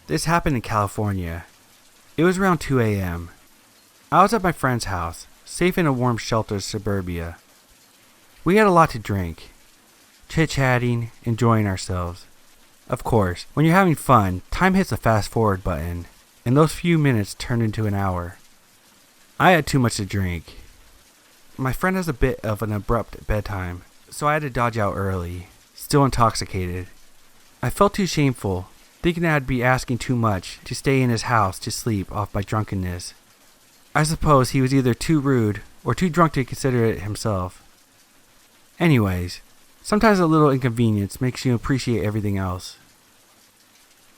This happened in California. It was around 2 a.m. I was at my friend's house, safe in a warm sheltered suburbia. We had a lot to drink, chit-chatting, enjoying ourselves. Of course, when you're having fun, time hits a fast-forward button, and those few minutes turned into an hour. I had too much to drink. My friend has a bit of an abrupt bedtime, so I had to dodge out early, still intoxicated. I felt too shameful, thinking I'd be asking too much to stay in his house to sleep off my drunkenness. I suppose he was either too rude or too drunk to consider it himself. Anyways, sometimes a little inconvenience makes you appreciate everything else.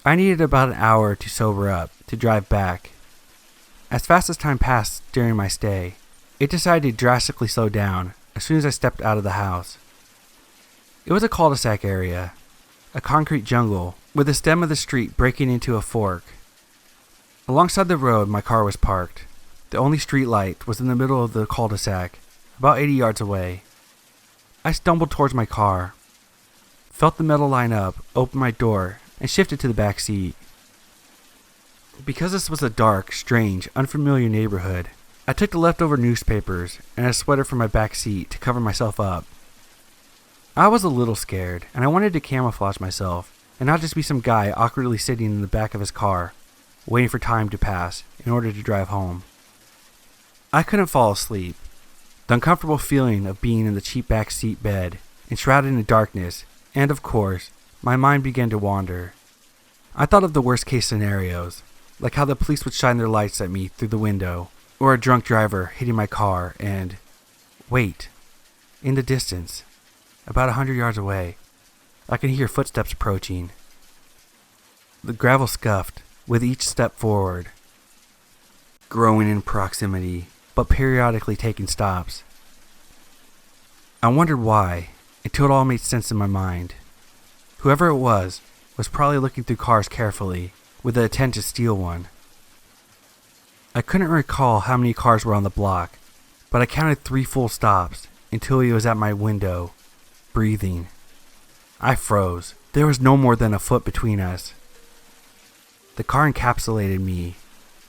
I needed about an hour to sober up, to drive back. As fast as time passed during my stay, it decided to drastically slow down as soon as I stepped out of the house. It was a cul-de-sac area, a concrete jungle, with the stem of the street breaking into a fork. Alongside the road, my car was parked. The only street light was in the middle of the cul-de-sac, about 80 yards away. I stumbled towards my car, felt the metal line up, opened my door, and shifted to the back seat. Because this was a dark, strange, unfamiliar neighborhood, I took the leftover newspapers and a sweater from my back seat to cover myself up. I was a little scared, and I wanted to camouflage myself and not just be some guy awkwardly sitting in the back of his car, waiting for time to pass in order to drive home. I couldn't fall asleep. The uncomfortable feeling of being in the cheap back seat bed, enshrouded in darkness, and of course, my mind began to wander. I thought of the worst case scenarios, like how the police would shine their lights at me through the window, or a drunk driver hitting my car, and wait, in the distance, about 100 yards away, I could hear footsteps approaching. The gravel scuffed with each step forward, growing in proximity, but periodically taking stops. I wondered why, until it all made sense in my mind. Whoever it was probably looking through cars carefully, with the intent to steal one. I couldn't recall how many cars were on the block, but I counted 3 full stops until he was at my window, breathing. I froze. There was no more than a foot between us. The car encapsulated me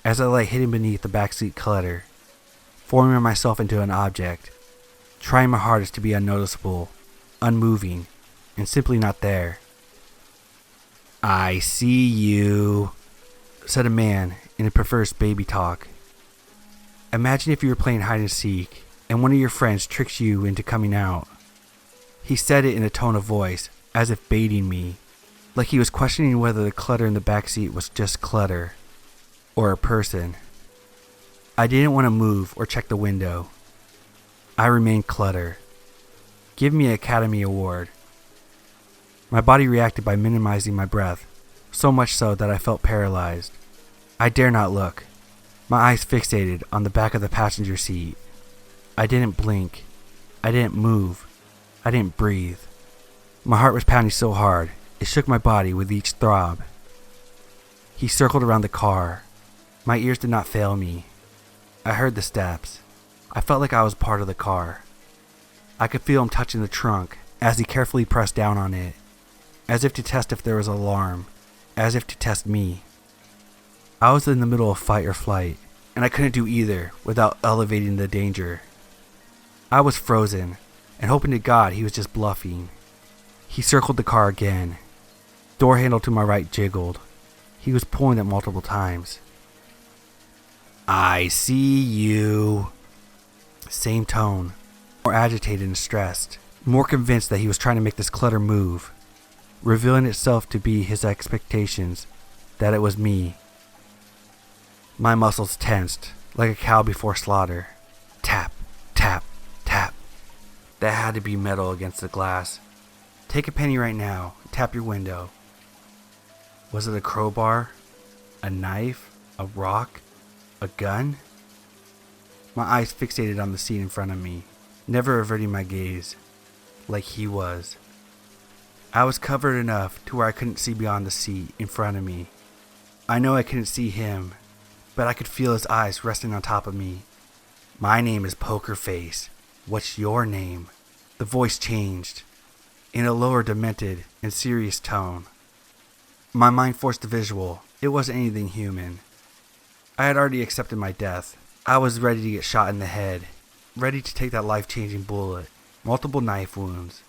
as I lay hidden beneath the backseat clutter, forming myself into an object, trying my hardest to be unnoticeable, unmoving, and simply not there. "I see you," said a man in a perverse baby talk. Imagine if you were playing hide and seek, and one of your friends tricks you into coming out. He said it in a tone of voice, as if baiting me, like he was questioning whether the clutter in the backseat was just clutter, or a person. I didn't want to move or check the window. I remained clutter. Give me an Academy Award. My body reacted by minimizing my breath, so much so that I felt paralyzed. I dare not look, my eyes fixated on the back of the passenger seat. I didn't blink. I didn't move. I didn't breathe. My heart was pounding so hard, it shook my body with each throb. He circled around the car. My ears did not fail me. I heard the steps. I felt like I was part of the car. I could feel him touching the trunk as he carefully pressed down on it, as if to test if there was an alarm, as if to test me. I was in the middle of fight or flight, and I couldn't do either without elevating the danger. I was frozen, and hoping to God he was just bluffing. He circled the car again. Door handle to my right jiggled. He was pulling it multiple times. "I see you." Same tone, more agitated and stressed, more convinced that he was trying to make this clutter move, revealing itself to be his expectations, that it was me. My muscles tensed, like a cow before slaughter. Tap, tap, tap. That had to be metal against the glass. "Take a penny right now, and tap your window." Was it a crowbar? A knife? A rock? A gun? My eyes fixated on the seat in front of me, never averting my gaze, like he was. I was covered enough to where I couldn't see beyond the seat in front of me. I know I couldn't see him, but I could feel his eyes resting on top of me. "My name is Poker Face. What's your name?" The voice changed, in a lower, demented, and serious tone. My mind forced a visual It wasn't anything human. I had already accepted my death. I was ready to get shot in the head, ready to take that life-changing bullet, multiple knife wounds.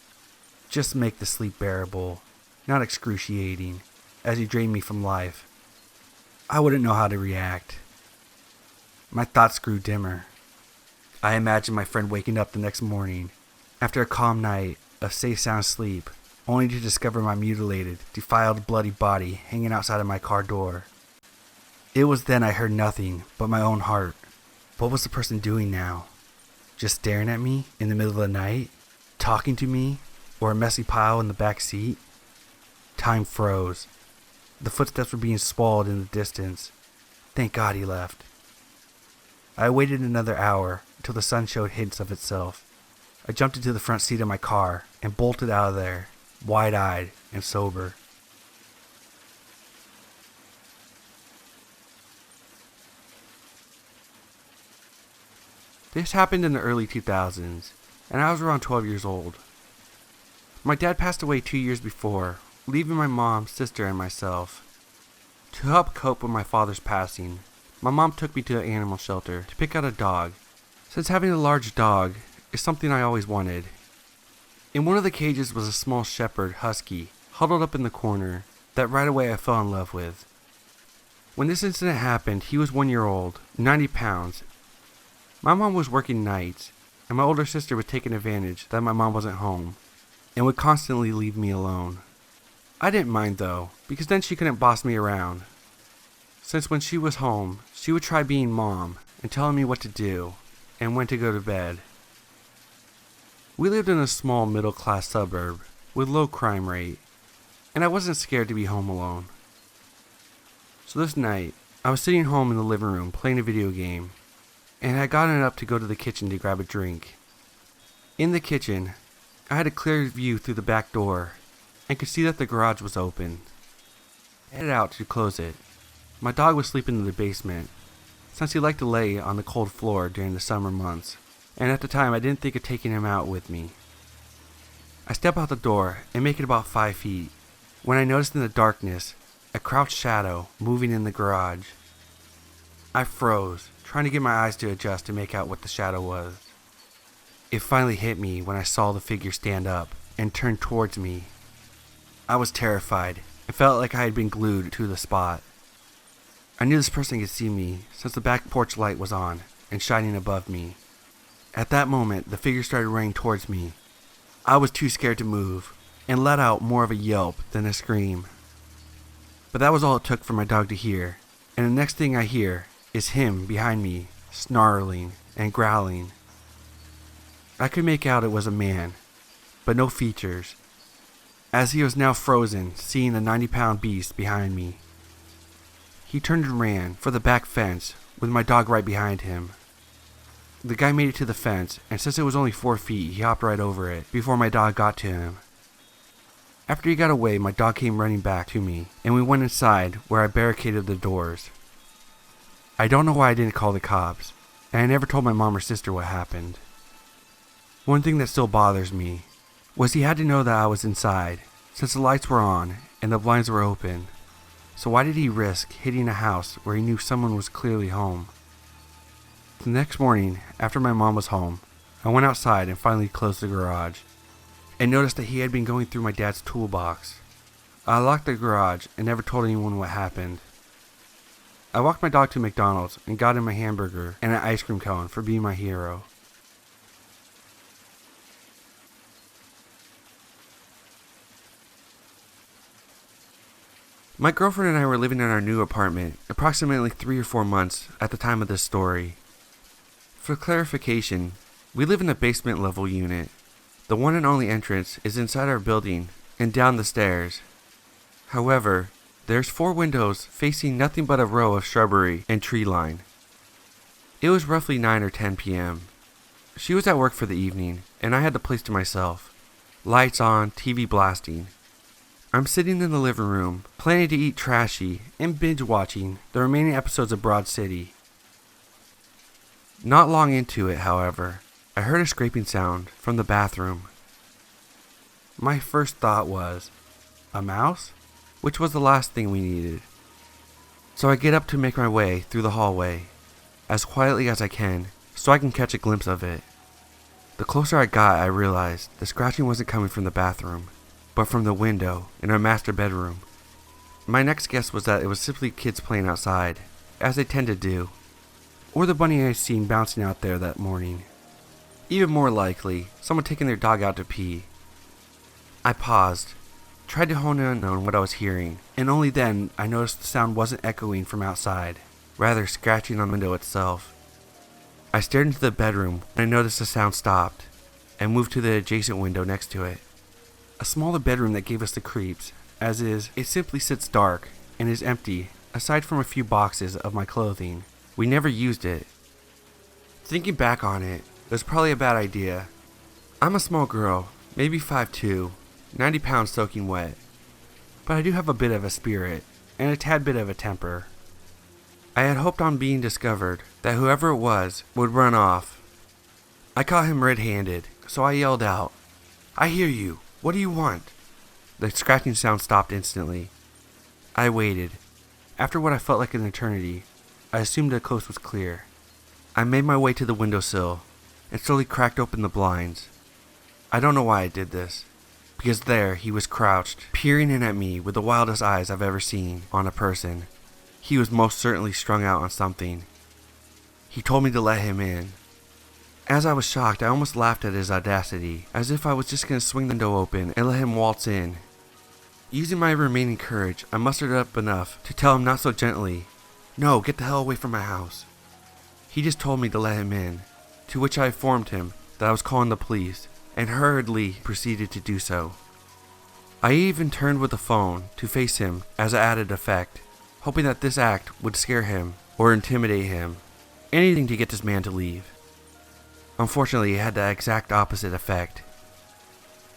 Just make the sleep bearable, not excruciating, as you drained me from life. I wouldn't know how to react. My thoughts grew dimmer. I imagined my friend waking up the next morning, after a calm night of safe sound sleep, only to discover my mutilated, defiled, bloody body hanging outside of my car door. It was then I heard nothing but my own heart. What was the person doing now? Just staring at me in the middle of the night? Talking to me? Or a messy pile in the back seat? Time froze. The footsteps were being swallowed in the distance. Thank God he left. I waited another hour until the sun showed hints of itself. I jumped into the front seat of my car and bolted out of there, wide-eyed and sober. This happened in the early 2000s, and I was around 12 years old. My dad passed away 2 years before, leaving my mom, sister, and myself. To help cope with my father's passing, my mom took me to an animal shelter to pick out a dog, since having a large dog is something I always wanted. In one of the cages was a small shepherd husky, huddled up in the corner, that right away I fell in love with. When this incident happened, he was 1 year old, 90 pounds. My mom was working nights, and my older sister was taking advantage that my mom wasn't home, and would constantly leave me alone. I didn't mind though, because then she couldn't boss me around. Since when she was home, she would try being mom and telling me what to do, and when to go to bed. We lived in a small middle-class suburb with low crime rate, and I wasn't scared to be home alone. So this night, I was sitting home in the living room playing a video game, and had gotten up to go to the kitchen to grab a drink. In the kitchen, I had a clear view through the back door, and could see that the garage was open. I headed out to close it. My dog was sleeping in the basement, since he liked to lay on the cold floor during the summer months, and at the time I didn't think of taking him out with me. I step out the door and make it about 5 feet, when I noticed in the darkness a crouched shadow moving in the garage. I froze, trying to get my eyes to adjust to make out what the shadow was. It finally hit me when I saw the figure stand up and turn towards me. I was terrified and felt like I had been glued to the spot. I knew this person could see me since the back porch light was on and shining above me. At that moment, the figure started running towards me. I was too scared to move and let out more of a yelp than a scream. But that was all it took for my dog to hear, and the next thing I hear is him behind me, snarling and growling. I could make out it was a man, but no features, as he was now frozen, seeing the 90-pound beast behind me. He turned and ran for the back fence with my dog right behind him. The guy made it to the fence, and since it was only 4 feet, he hopped right over it before my dog got to him. After he got away, my dog came running back to me, and we went inside where I barricaded the doors. I don't know why I didn't call the cops, and I never told my mom or sister what happened. One thing that still bothers me was he had to know that I was inside, since the lights were on and the blinds were open. So why did he risk hitting a house where he knew someone was clearly home? The next morning, after my mom was home, I went outside and finally closed the garage, and noticed that he had been going through my dad's toolbox. I locked the garage and never told anyone what happened. I walked my dog to McDonald's and got him a hamburger and an ice cream cone for being my hero. My girlfriend and I were living in our new apartment approximately 3 or 4 months at the time of this story. For clarification, we live in a basement level unit. The one and only entrance is inside our building and down the stairs. However, there's 4 windows facing nothing but a row of shrubbery and tree line. It was roughly 9 or 10 p.m. She was at work for the evening, and I had the place to myself. Lights on, TV blasting. I'm sitting in the living room, planning to eat trashy and binge watching the remaining episodes of Broad City. Not long into it, however, I heard a scraping sound from the bathroom. My first thought was, a mouse? Which was the last thing we needed. So I get up to make my way through the hallway, as quietly as I can, so I can catch a glimpse of it. The closer I got, I realized the scratching wasn't coming from the bathroom, but from the window in our master bedroom. My next guess was that it was simply kids playing outside, as they tend to do, or the bunny I seen bouncing out there that morning. Even more likely, someone taking their dog out to pee. I paused, tried to hone in on what I was hearing, and only then I noticed the sound wasn't echoing from outside, rather scratching on the window itself. I stared into the bedroom and I noticed the sound stopped, and moved to the adjacent window next to it. A smaller bedroom that gave us the creeps, as is, it simply sits dark and is empty, aside from a few boxes of my clothing. We never used it. Thinking back on it, it was probably a bad idea. I'm a small girl, maybe 5'2", 90 pounds soaking wet, but I do have a bit of a spirit, and a tad bit of a temper. I had hoped on being discovered that whoever it was would run off. I caught him red-handed, so I yelled out, "I hear you, what do you want?" The scratching sound stopped instantly. I waited. After what I felt like an eternity, I assumed the coast was clear. I made my way to the windowsill, and slowly cracked open the blinds. I don't know why I did this, because there he was crouched, peering in at me with the wildest eyes I've ever seen on a person. He was most certainly strung out on something. He told me to let him in. As I was shocked, I almost laughed at his audacity, as if I was just going to swing the window open and let him waltz in. Using my remaining courage, I mustered up enough to tell him not so gently, "No, get the hell away from my house." He just told me to let him in, to which I informed him that I was calling the police, and hurriedly proceeded to do so. I even turned with the phone to face him as an added effect, hoping that this act would scare him or intimidate him, anything to get this man to leave. Unfortunately, it had the exact opposite effect.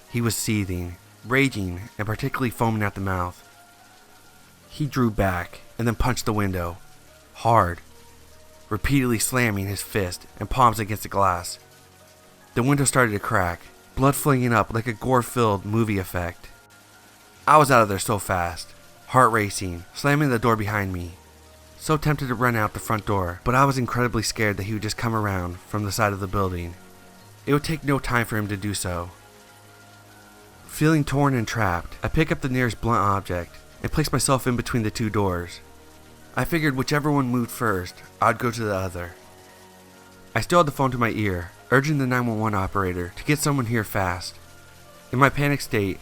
He was seething, raging, and particularly foaming at the mouth. He drew back and then punched the window, hard, repeatedly slamming his fist and palms against the glass. The window started to crack, blood flinging up like a gore-filled movie effect. I was out of there so fast, heart racing, slamming the door behind me. So tempted to run out the front door, but I was incredibly scared that he would just come around from the side of the building. It would take no time for him to do so. Feeling torn and trapped, I picked up the nearest blunt object and placed myself in between the two doors. I figured whichever one moved first, I'd go to the other. I still had the phone to my ear, urging the 911 operator to get someone here fast. In my panic state,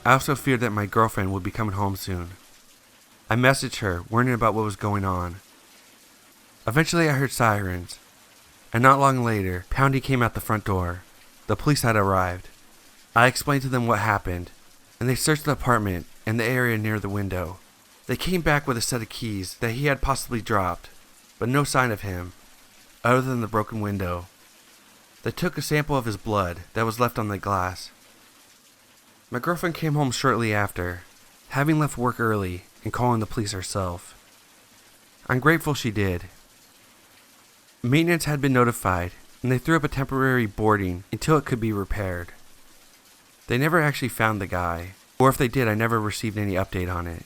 I also feared that my girlfriend would be coming home soon. I messaged her, worrying about what was going on. Eventually I heard sirens, and not long later, Poundy came out the front door. The police had arrived. I explained to them what happened, and they searched the apartment and the area near the window. They came back with a set of keys that he had possibly dropped, but no sign of him, other than the broken window. They took a sample of his blood that was left on the glass. My girlfriend came home shortly after, having left work early and calling the police herself. I'm grateful she did. Maintenance had been notified, and they threw up a temporary boarding until it could be repaired. They never actually found the guy, or if they did, I never received any update on it.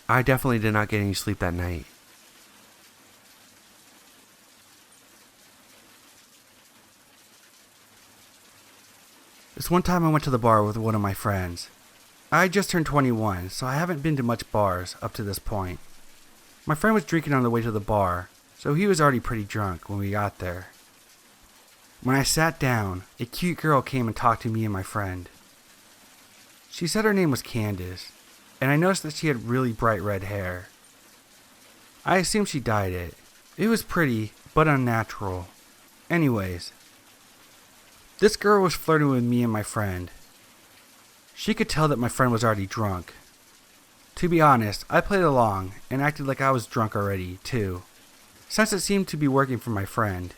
I definitely did not get any sleep that night. This one time I went to the bar with one of my friends. I had just turned 21, so I haven't been to much bars up to this point. My friend was drinking on the way to the bar, so he was already pretty drunk when we got there. When I sat down, a cute girl came and talked to me and my friend. She said her name was Candace, and I noticed that she had really bright red hair. I assumed she dyed it. It was pretty, but unnatural. Anyways, this girl was flirting with me and my friend. She could tell that my friend was already drunk. To be honest, I played along and acted like I was drunk already, too, since it seemed to be working for my friend.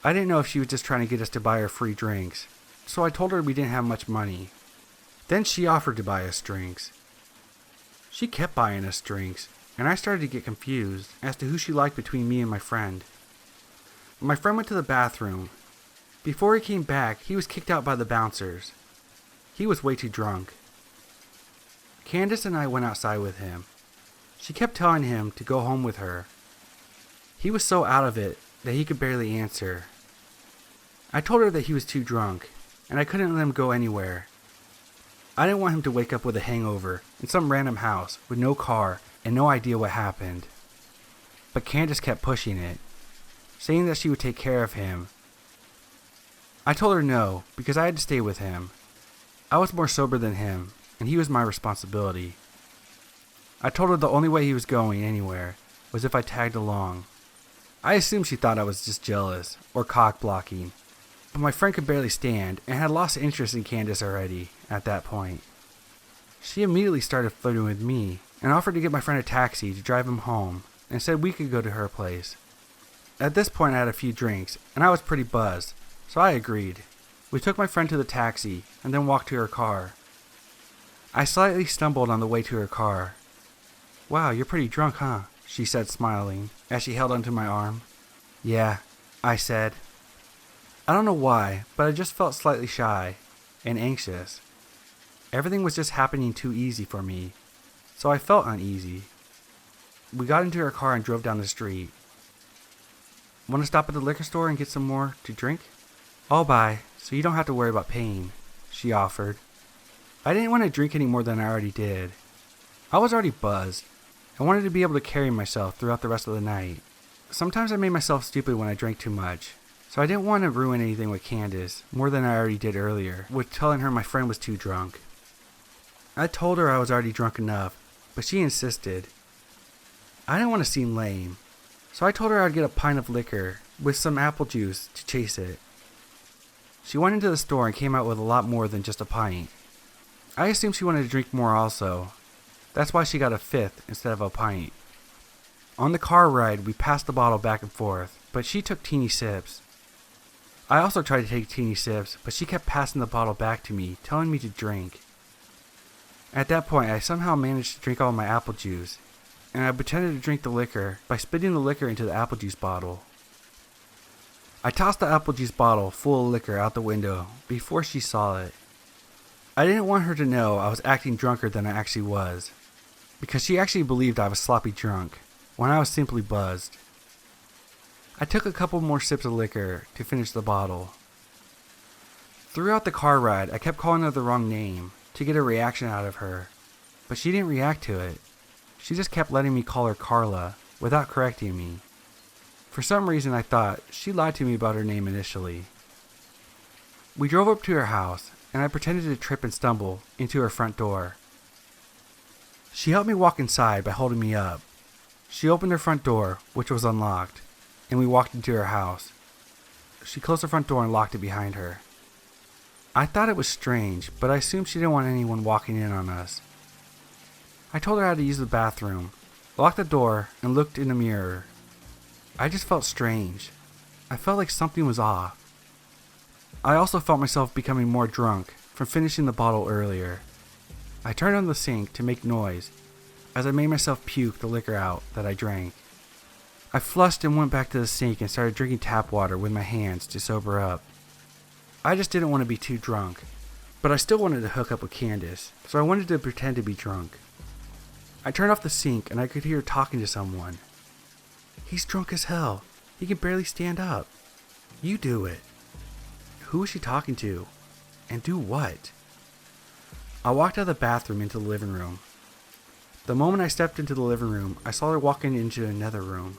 I didn't know if she was just trying to get us to buy her free drinks, so I told her we didn't have much money. Then she offered to buy us drinks. She kept buying us drinks, and I started to get confused as to who she liked between me and my friend. My friend went to the bathroom. Before he came back, he was kicked out by the bouncers. He was way too drunk. Candace and I went outside with him. She kept telling him to go home with her. He was so out of it that he could barely answer. I told her that he was too drunk, and I couldn't let him go anywhere. I didn't want him to wake up with a hangover in some random house with no car and no idea what happened. But Candace kept pushing it, saying that she would take care of him. I told her no, because I had to stay with him. I was more sober than him, and he was my responsibility. I told her the only way he was going anywhere was if I tagged along. I assumed she thought I was just jealous or cock-blocking, but my friend could barely stand and had lost interest in Candace already at that point. She immediately started flirting with me and offered to get my friend a taxi to drive him home and said we could go to her place. At this point I had a few drinks and I was pretty buzzed, so I agreed. We took my friend to the taxi and then walked to her car. I slightly stumbled on the way to her car. "Wow, you're pretty drunk, huh?" she said, smiling, as she held onto my arm. "Yeah," I said. I don't know why, but I just felt slightly shy and anxious. Everything was just happening too easy for me, so I felt uneasy. We got into her car and drove down the street. "Want to stop at the liquor store and get some more to drink?" "I'll buy, so you don't have to worry about paying," she offered. I didn't want to drink any more than I already did. I was already buzzed. I wanted to be able to carry myself throughout the rest of the night. Sometimes I made myself stupid when I drank too much, so I didn't want to ruin anything with Candace more than I already did earlier, with telling her my friend was too drunk. I told her I was already drunk enough, but she insisted. I didn't want to seem lame, so I told her I'd get a pint of liquor with some apple juice to chase it. She went into the store and came out with a lot more than just a pint. I assumed she wanted to drink more also. That's why she got a fifth instead of a pint. On the car ride, we passed the bottle back and forth, but she took teeny sips. I also tried to take teeny sips, but she kept passing the bottle back to me, telling me to drink. At that point, I somehow managed to drink all my apple juice, and I pretended to drink the liquor by spitting the liquor into the apple juice bottle. I tossed the apple juice bottle full of liquor out the window before she saw it. I didn't want her to know I was acting drunker than I actually was, because she actually believed I was sloppy drunk when I was simply buzzed. I took a couple more sips of liquor to finish the bottle. Throughout the car ride, I kept calling her the wrong name to get a reaction out of her, but she didn't react to it. She just kept letting me call her Carla without correcting me. For some reason, I thought she lied to me about her name initially. We drove up to her house, and I pretended to trip and stumble into her front door. She helped me walk inside by holding me up. She opened her front door, which was unlocked, and we walked into her house. She closed the front door and locked it behind her. I thought it was strange, but I assumed she didn't want anyone walking in on us. I told her how to use the bathroom, locked the door, and looked in the mirror. I just felt strange. I felt like something was off. I also felt myself becoming more drunk from finishing the bottle earlier. I turned on the sink to make noise as I made myself puke the liquor out that I drank. I flushed and went back to the sink and started drinking tap water with my hands to sober up. I just didn't want to be too drunk, but I still wanted to hook up with Candace, so I wanted to pretend to be drunk. I turned off the sink and I could hear her talking to someone. "He's drunk as hell. He can barely stand up. You do it." Who was she talking to? And do what? I walked out of the bathroom into the living room. The moment I stepped into the living room, I saw her walking into another room.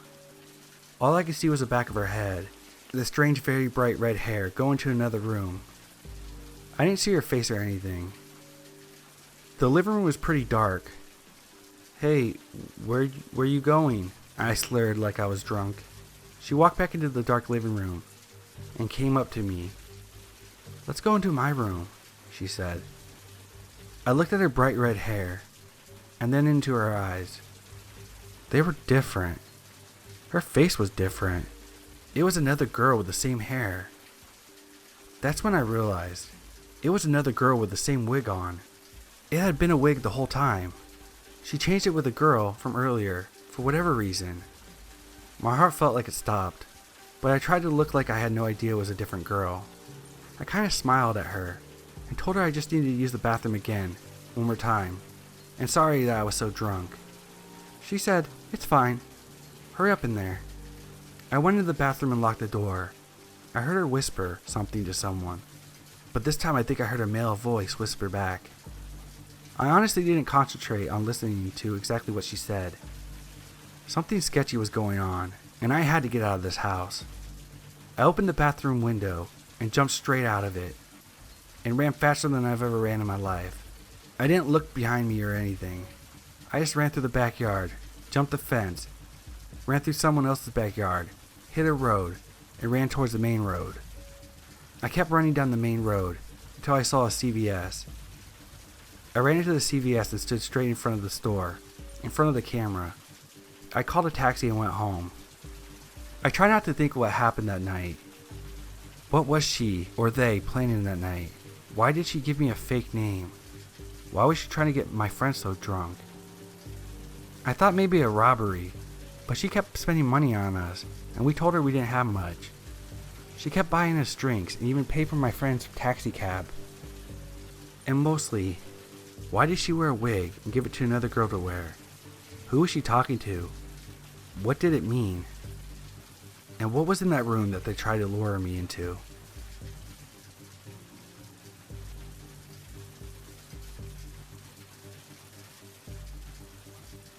All I could see was the back of her head, the strange, very bright red hair going to another room. I didn't see her face or anything. The living room was pretty dark. "Hey, where you going?" I slurred like I was drunk. She walked back into the dark living room and came up to me. "Let's go into my room," she said. I looked at her bright red hair and then into her eyes. They were different. Her face was different. It was another girl with the same hair. That's when I realized it was another girl with the same wig on. It had been a wig the whole time. She changed it with a girl from earlier for whatever reason. My heart felt like it stopped, but I tried to look like I had no idea it was a different girl. I kind of smiled at her and told her I just needed to use the bathroom again, one more time, and sorry that I was so drunk. She said, "It's fine. Hurry up in there." I went into the bathroom and locked the door. I heard her whisper something to someone, but this time I think I heard a male voice whisper back. I honestly didn't concentrate on listening to exactly what she said. Something sketchy was going on, and I had to get out of this house. I opened the bathroom window and jumped straight out of it, and ran faster than I've ever ran in my life. I didn't look behind me or anything. I just ran through the backyard, jumped the fence, ran through someone else's backyard, hit a road, and ran towards the main road. I kept running down the main road until I saw a CVS. I ran into the CVS and stood straight in front of the store, in front of the camera. I called a taxi and went home. I try not to think of what happened that night. What was she or they planning that night? Why did she give me a fake name? Why was she trying to get my friend so drunk? I thought maybe a robbery, but she kept spending money on us, and we told her we didn't have much. She kept buying us drinks and even paid for my friend's taxi cab. And mostly, why did she wear a wig and give it to another girl to wear? Who was she talking to? What did it mean? And what was in that room that they tried to lure me into?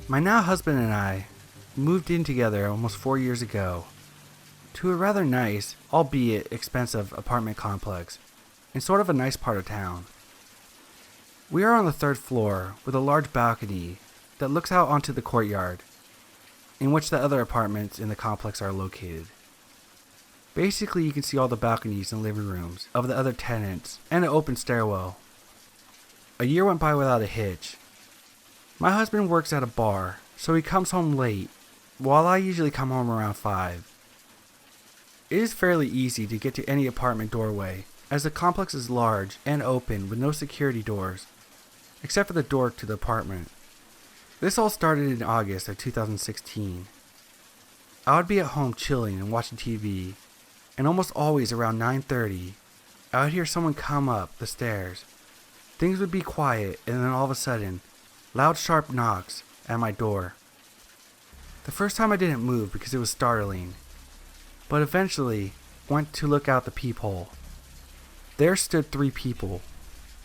My now husband and I moved in together almost 4 years ago to a rather nice, albeit expensive, apartment complex in sort of a nice part of town. We are on the 3rd floor with a large balcony that looks out onto the courtyard in which the other apartments in the complex are located. Basically, you can see all the balconies and living rooms of the other tenants and an open stairwell. A year went by without a hitch. My husband works at a bar, so he comes home late, while I usually come home around 5. It is fairly easy to get to any apartment doorway, as the complex is large and open with no security doors, except for the door to the apartment. This all started in August of 2016. I would be at home chilling and watching TV, and almost always around 9:30, I would hear someone come up the stairs. Things would be quiet, and then all of a sudden, loud sharp knocks at my door. The first time I didn't move because it was startling, but eventually went to look out the peephole. There stood 3 people,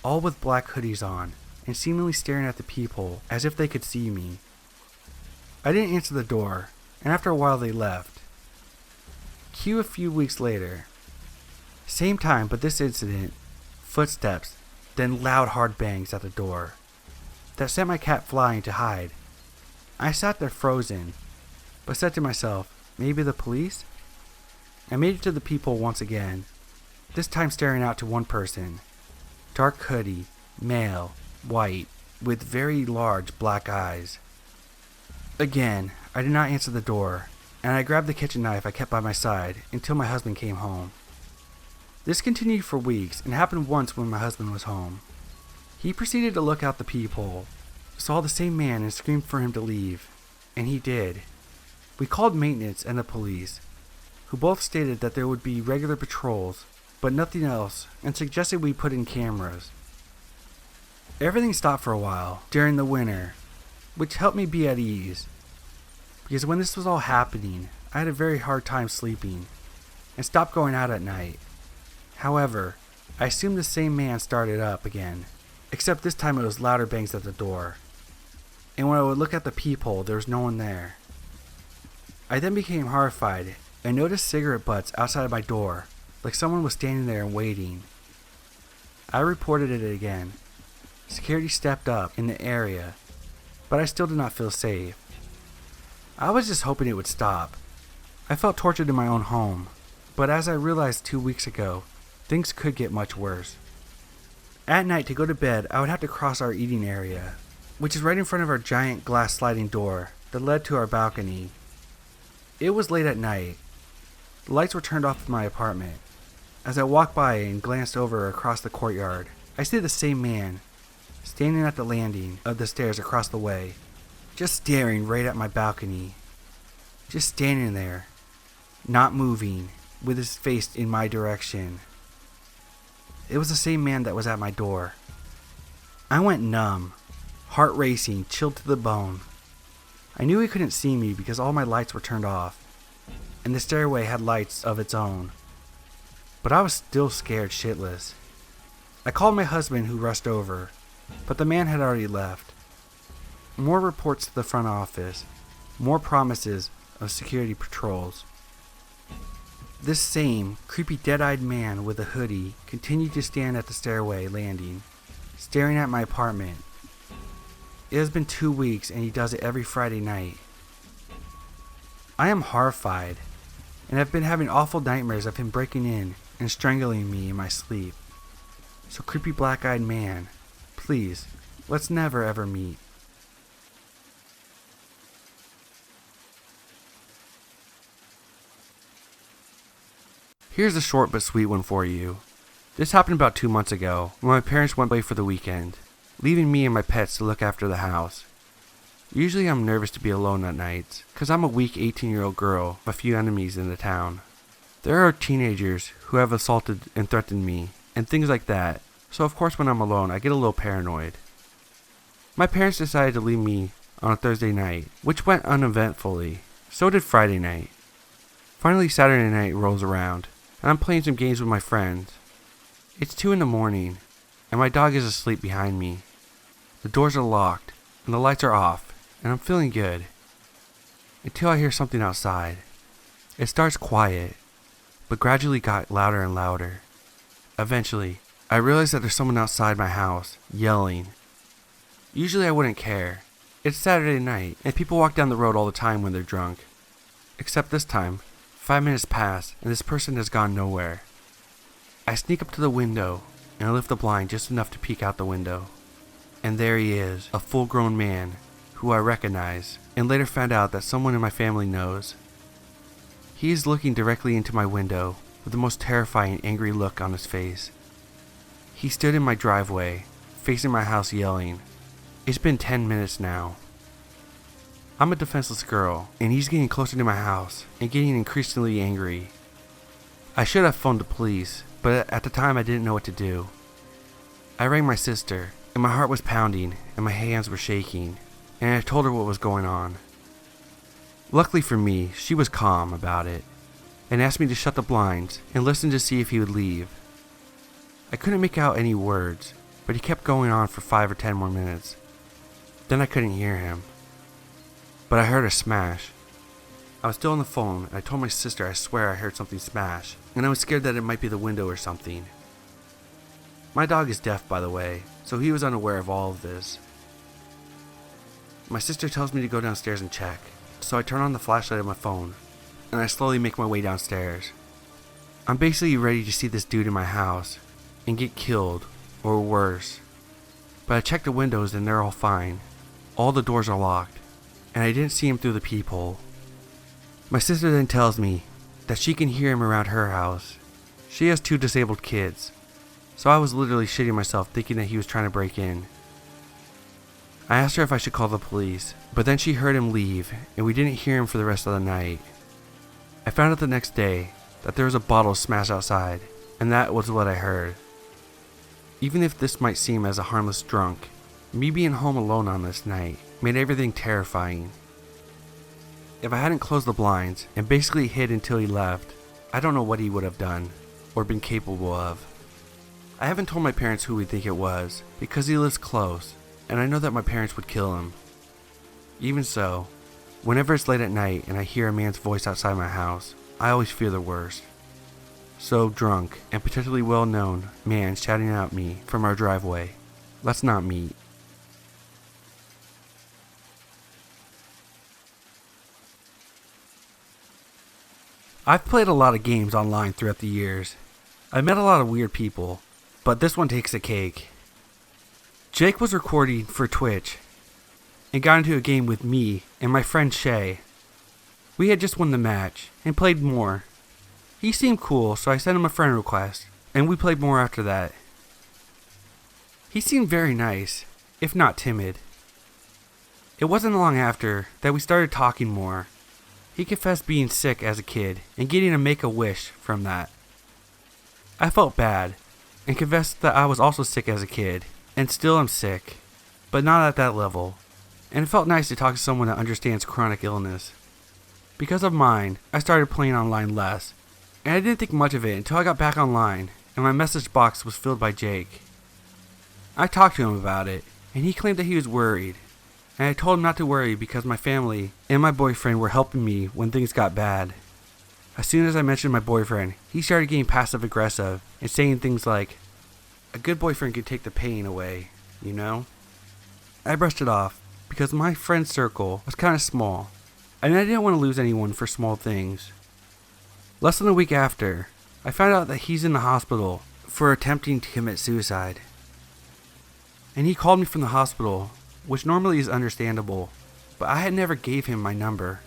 all with black hoodies on, and seemingly staring at the peephole as if they could see me. I didn't answer the door, and after a while they left. Cue a few weeks later. Same time, but this incident, footsteps, then loud hard bangs at the door. That sent my cat flying to hide. I sat there frozen, but said to myself, maybe the police? I made it to the peephole once again, this time staring out to one person. Dark hoodie, male, white, with very large black eyes. Again, I did not answer the door, and I grabbed the kitchen knife I kept by my side until my husband came home. This continued for weeks and happened once when my husband was home. He proceeded to look out the peephole, saw the same man and screamed for him to leave, and he did. We called maintenance and the police, who both stated that there would be regular patrols, but nothing else, and suggested we put in cameras. Everything stopped for a while during the winter, which helped me be at ease, because when this was all happening, I had a very hard time sleeping, and stopped going out at night. However, I assumed the same man started up again, except this time it was louder bangs at the door, and when I would look at the peephole, there was no one there. I then became horrified and noticed cigarette butts outside of my door, like someone was standing there and waiting. I reported it again. Security stepped up in the area, but I still did not feel safe. I was just hoping it would stop. I felt tortured in my own home, but as I realized 2 weeks ago, things could get much worse. At night, to go to bed, I would have to cross our eating area, which is right in front of our giant glass sliding door that led to our balcony. It was late at night. The lights were turned off in my apartment. As I walked by and glanced over across the courtyard, I see the same man, standing at the landing of the stairs across the way, just staring right at my balcony. Just standing there, not moving, with his face in my direction. It was the same man that was at my door. I went numb, heart racing, chilled to the bone. I knew he couldn't see me because all my lights were turned off, and the stairway had lights of its own. But I was still scared shitless. I called my husband, who rushed over, but the man had already left. More reports to the front office, more promises of security patrols. This same creepy dead-eyed man with a hoodie continued to stand at the stairway landing, staring at my apartment. It has been 2 weeks and he does it every Friday night. I am horrified and have been having awful nightmares of him breaking in and strangling me in my sleep. So creepy black-eyed man, please, let's never ever meet. Here's a short but sweet one for you. This happened about 2 months ago when my parents went away for the weekend, leaving me and my pets to look after the house. Usually I'm nervous to be alone at nights, cause I'm a weak 18-year-old girl with a few enemies in the town. There are teenagers who have assaulted and threatened me, and things like that, so of course when I'm alone I get a little paranoid. My parents decided to leave me on a Thursday night, which went uneventfully. So did Friday night. Finally Saturday night rolls around, and I'm playing some games with my friends. It's 2 a.m, and my dog is asleep behind me. The doors are locked, and the lights are off, and I'm feeling good. Until I hear something outside. It starts quiet, but gradually got louder and louder. Eventually, I realize that there's someone outside my house, yelling. Usually I wouldn't care. It's Saturday night, and people walk down the road all the time when they're drunk. Except this time, 5 minutes pass, and this person has gone nowhere. I sneak up to the window, and I lift the blind just enough to peek out the window. And there he is, a full-grown man, who I recognize, and later found out that someone in my family knows. He is looking directly into my window, with the most terrifying, angry look on his face. He stood in my driveway, facing my house yelling. It's been 10 minutes now. I'm a defenseless girl, and he's getting closer to my house, and getting increasingly angry. I should have phoned the police, but at the time I didn't know what to do. I rang my sister, and my heart was pounding, and my hands were shaking, and I told her what was going on. Luckily for me, she was calm about it, and asked me to shut the blinds and listen to see if he would leave. I couldn't make out any words, but he kept going on for 5 or 10 more minutes. Then I couldn't hear him. But I heard a smash. I was still on the phone, and I told my sister I swear I heard something smash, and I was scared that it might be the window or something. My dog is deaf, by the way, so he was unaware of all of this. My sister tells me to go downstairs and check, so I turn on the flashlight of my phone, and I slowly make my way downstairs. I'm basically ready to see this dude in my house, and get killed, or worse. But I check the windows and they're all fine. All the doors are locked, and I didn't see him through the peephole. My sister then tells me that she can hear him around her house. She has 2 disabled kids, so I was literally shitting myself thinking that he was trying to break in. I asked her if I should call the police, but then she heard him leave, and we didn't hear him for the rest of the night. I found out the next day that there was a bottle smashed outside, and that was what I heard. Even if this might seem as a harmless drunk, me being home alone on this night made everything terrifying. If I hadn't closed the blinds and basically hid until he left, I don't know what he would have done, or been capable of. I haven't told my parents who we think it was, because he lives close, and I know that my parents would kill him. Even so, whenever it's late at night and I hear a man's voice outside my house, I always fear the worst. So drunk and potentially well-known man shouting at me from our driveway. Let's not meet. I've played a lot of games online throughout the years. I've met a lot of weird people, but this one takes the cake. Jake was recording for Twitch and got into a game with me and my friend Shay. We had just won the match and played more. He seemed cool, so I sent him a friend request, and we played more after that. He seemed very nice, if not timid. It wasn't long after that we started talking more. He confessed being sick as a kid and getting a Make-A-Wish from that. I felt bad and confessed that I was also sick as a kid and still am sick, but not at that level. and it felt nice to talk to someone that understands chronic illness. Because of mine, I started playing online less, and I didn't think much of it until I got back online and my message box was filled by Jake. I talked to him about it, and he claimed that he was worried, and I told him not to worry because my family and my boyfriend were helping me when things got bad. As soon as I mentioned my boyfriend, he started getting passive aggressive and saying things like, "A good boyfriend could take the pain away, you know?" I brushed it off because my friend circle was kind of small, and I didn't want to lose anyone for small things. Less than a week after, I found out that he's in the hospital for attempting to commit suicide. And he called me from the hospital, which normally is understandable, but I had never gave him my number.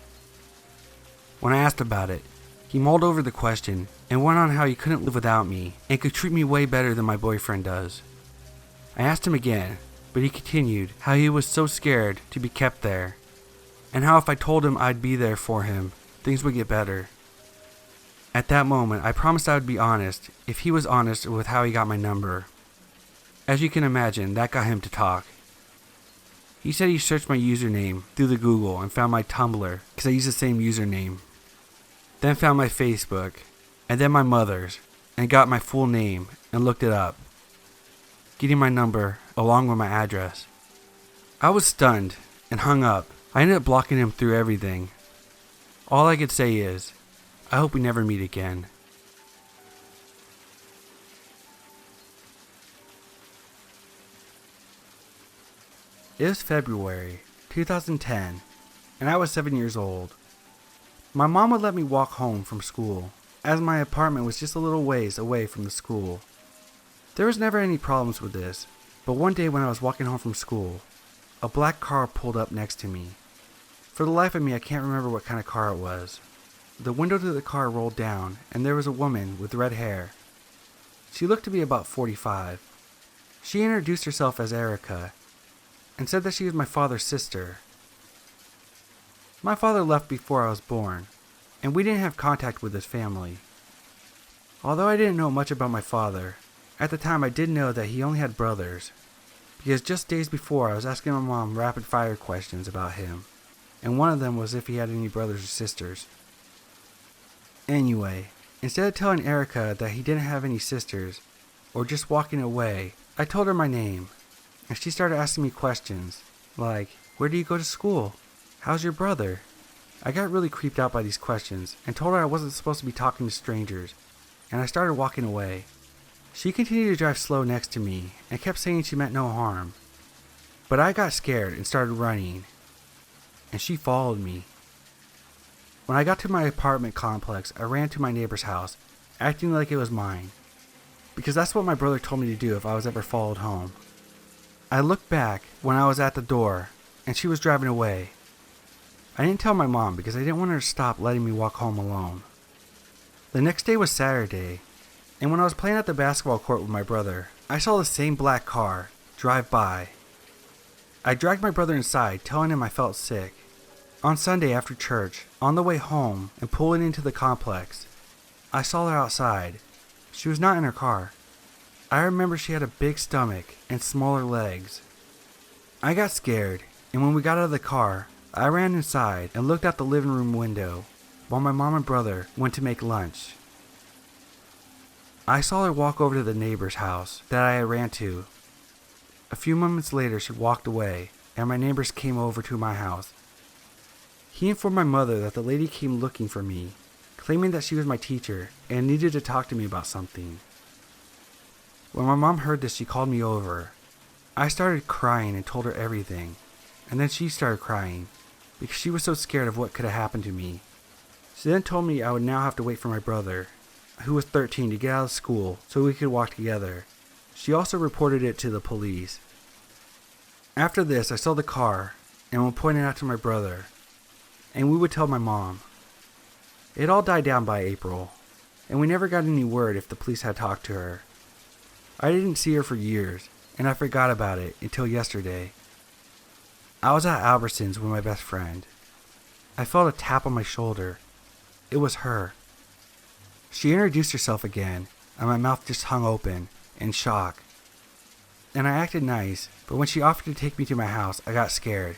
When I asked about it, he mulled over the question and went on how he couldn't live without me and could treat me way better than my boyfriend does. I asked him again, but he continued how he was so scared to be kept there, and how if I told him I'd be there for him, things would get better. At that moment, I promised I would be honest if he was honest with how he got my number. As you can imagine, that got him to talk. He said he searched my username through the Google and found my Tumblr because I use the same username. Then found my Facebook, and then my mother's, and got my full name and looked it up, getting my number along with my address. I was stunned and hung up. I ended up blocking him through everything. All I could say is, I hope we never meet again. It was February 2010, and I was 7 years old. My mom would let me walk home from school, as my apartment was just a little ways away from the school. There was never any problems with this, but one day when I was walking home from school, a black car pulled up next to me. For the life of me, I can't remember what kind of car it was. The window to the car rolled down, and there was a woman with red hair. She looked to be about 45. She introduced herself as Erica, and said that she was my father's sister. My father left before I was born, and we didn't have contact with his family. Although I didn't know much about my father, at the time I did know that he only had brothers, because just days before I was asking my mom rapid fire questions about him, and one of them was if he had any brothers or sisters. Anyway, instead of telling Erica that he didn't have any sisters, or just walking away, I told her my name, and she started asking me questions, like, "Where do you go to school? How's your brother?" I got really creeped out by these questions, and told her I wasn't supposed to be talking to strangers, and I started walking away. She continued to drive slow next to me, and kept saying she meant no harm. But I got scared and started running, and she followed me. When I got to my apartment complex, I ran to my neighbor's house, acting like it was mine, because that's what my brother told me to do if I was ever followed home. I looked back when I was at the door, and she was driving away. I didn't tell my mom because I didn't want her to stop letting me walk home alone. The next day was Saturday, and when I was playing at the basketball court with my brother, I saw the same black car drive by. I dragged my brother inside, telling him I felt sick. On Sunday after church, on the way home and pulling into the complex, I saw her outside. She was not in her car. I remember she had a big stomach and smaller legs. I got scared, and when we got out of the car, I ran inside and looked out the living room window while my mom and brother went to make lunch. I saw her walk over to the neighbor's house that I ran to. A few moments later, she walked away, and my neighbors came over to my house. He informed my mother that the lady came looking for me, claiming that she was my teacher and needed to talk to me about something. When my mom heard this, she called me over. I started crying and told her everything, and then she started crying because she was so scared of what could have happened to me. She then told me I would now have to wait for my brother, who was 13, to get out of school so we could walk together. She also reported it to the police. After this, I saw the car and would point it out to my brother, and we would tell my mom. It all died down by April, and we never got any word if the police had talked to her. I didn't see her for years, and I forgot about it until yesterday. I was at Albertsons with my best friend. I felt a tap on my shoulder. It was her. She introduced herself again, and my mouth just hung open, in shock. And I acted nice, but when she offered to take me to my house, I got scared.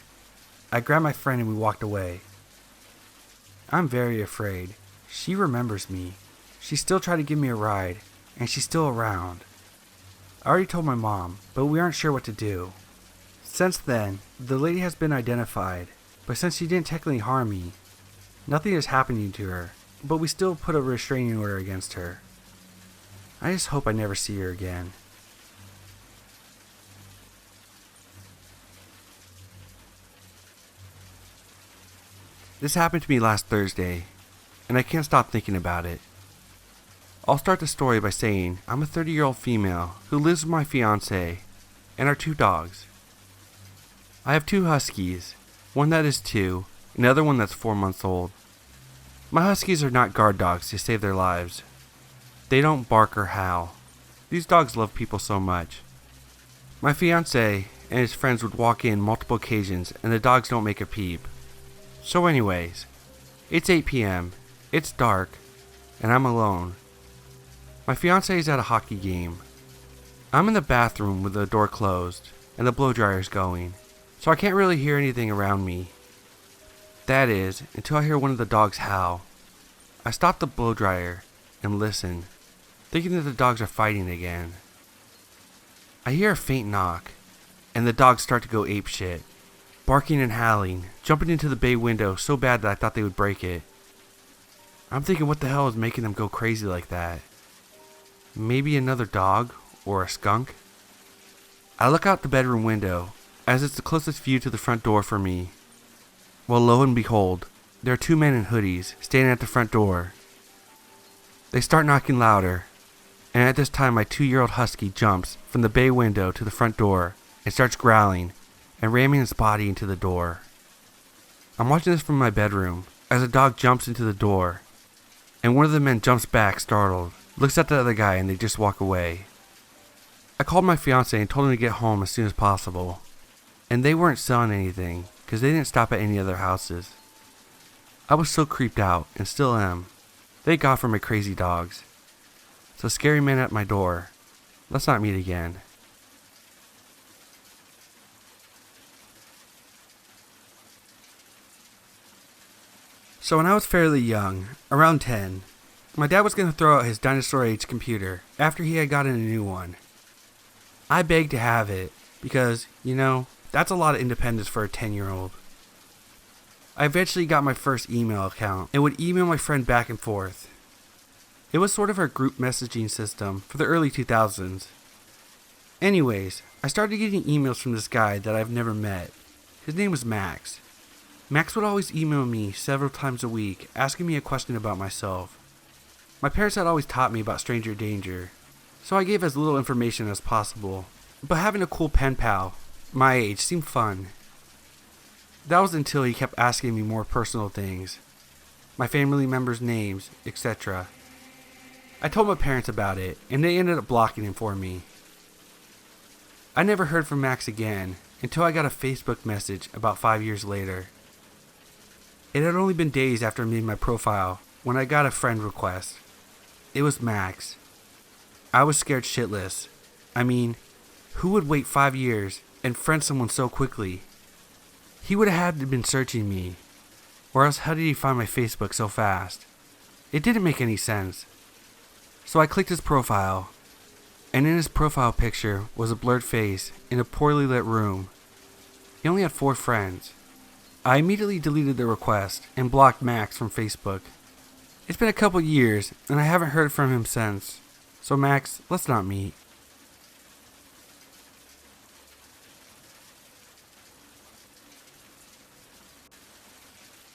I grabbed my friend and we walked away. I'm very afraid. She remembers me. She still tried to give me a ride, and she's still around. I already told my mom, but we aren't sure what to do. Since then, the lady has been identified, but since she didn't technically harm me, nothing is happening to her, but we still put a restraining order against her. I just hope I never see her again. This happened to me last Thursday, and I can't stop thinking about it. I'll start the story by saying I'm a 30-year-old female who lives with my fiancé and our 2 dogs. I have 2 huskies, one that is 2, and another one that's 4 months old. My huskies are not guard dogs to save their lives. They don't bark or howl. These dogs love people so much. My fiancé and his friends would walk in multiple occasions and the dogs don't make a peep. So anyways, it's 8 p.m., it's dark, and I'm alone. My fiancé is at a hockey game. I'm in the bathroom with the door closed and the blow dryer's going, so I can't really hear anything around me. That is, until I hear one of the dogs howl. I stop the blow dryer and listen, thinking that the dogs are fighting again. I hear a faint knock, and the dogs start to go apeshit, barking and howling, jumping into the bay window so bad that I thought they would break it. I'm thinking what the hell is making them go crazy like that? Maybe another dog or a skunk? I look out the bedroom window, as it's the closest view to the front door for me. Well, lo and behold, there are 2 men in hoodies standing at the front door. They start knocking louder, and at this time my 2-year-old husky jumps from the bay window to the front door and starts growling and ramming its body into the door. I'm watching this from my bedroom as a dog jumps into the door, and one of the men jumps back startled, looks at the other guy, and they just walk away. I called my fiancé and told him to get home as soon as possible, and they weren't selling anything because they didn't stop at any other houses. I was so creeped out, and still am. Thank God for my crazy dogs. So scary man at my door. Let's not meet again. So when I was fairly young, around 10, my dad was going to throw out his dinosaur age computer after he had gotten a new one. I begged to have it because, that's a lot of independence for a 10-year-old. I eventually got my first email account and would email my friend back and forth. It was sort of our group messaging system for the early 2000s. Anyways, I started getting emails from this guy that I've never met. His name was Max. Max would always email me several times a week asking me a question about myself. My parents had always taught me about stranger danger, so I gave as little information as possible. But having a cool pen pal my age seemed fun. That was until he kept asking me more personal things. My family members' names, etc. I told my parents about it, and they ended up blocking him for me. I never heard from Max again until I got a Facebook message about 5 years later. It had only been days after I made my profile when I got a friend request. It was Max. I was scared shitless. I mean, who would wait 5 years and friend someone so quickly? He would have had to have been searching me, or else how did he find my Facebook so fast? It didn't make any sense. So I clicked his profile, and in his profile picture was a blurred face in a poorly lit room. He only had 4 friends. I immediately deleted the request and blocked Max from Facebook. It's been a couple years, and I haven't heard from him since. So Max, let's not meet.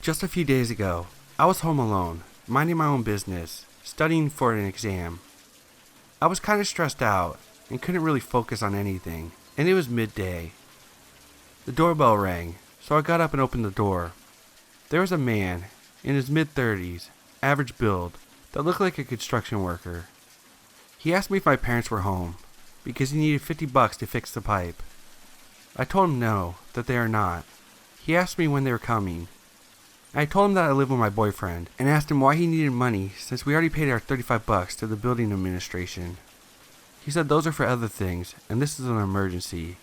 Just a few days ago, I was home alone, minding my own business, studying for an exam. I was kind of stressed out and couldn't really focus on anything, and it was midday. The doorbell rang, so I got up and opened the door. There was a man, in his mid-30s, average build, that looked like a construction worker. He asked me if my parents were home, because he needed $50 to fix the pipe. I told him no, that they are not. He asked me when they were coming. I told him that I live with my boyfriend, and asked him why he needed money since we already paid our $35 to the building administration. He said those are for other things, and this is an emergency,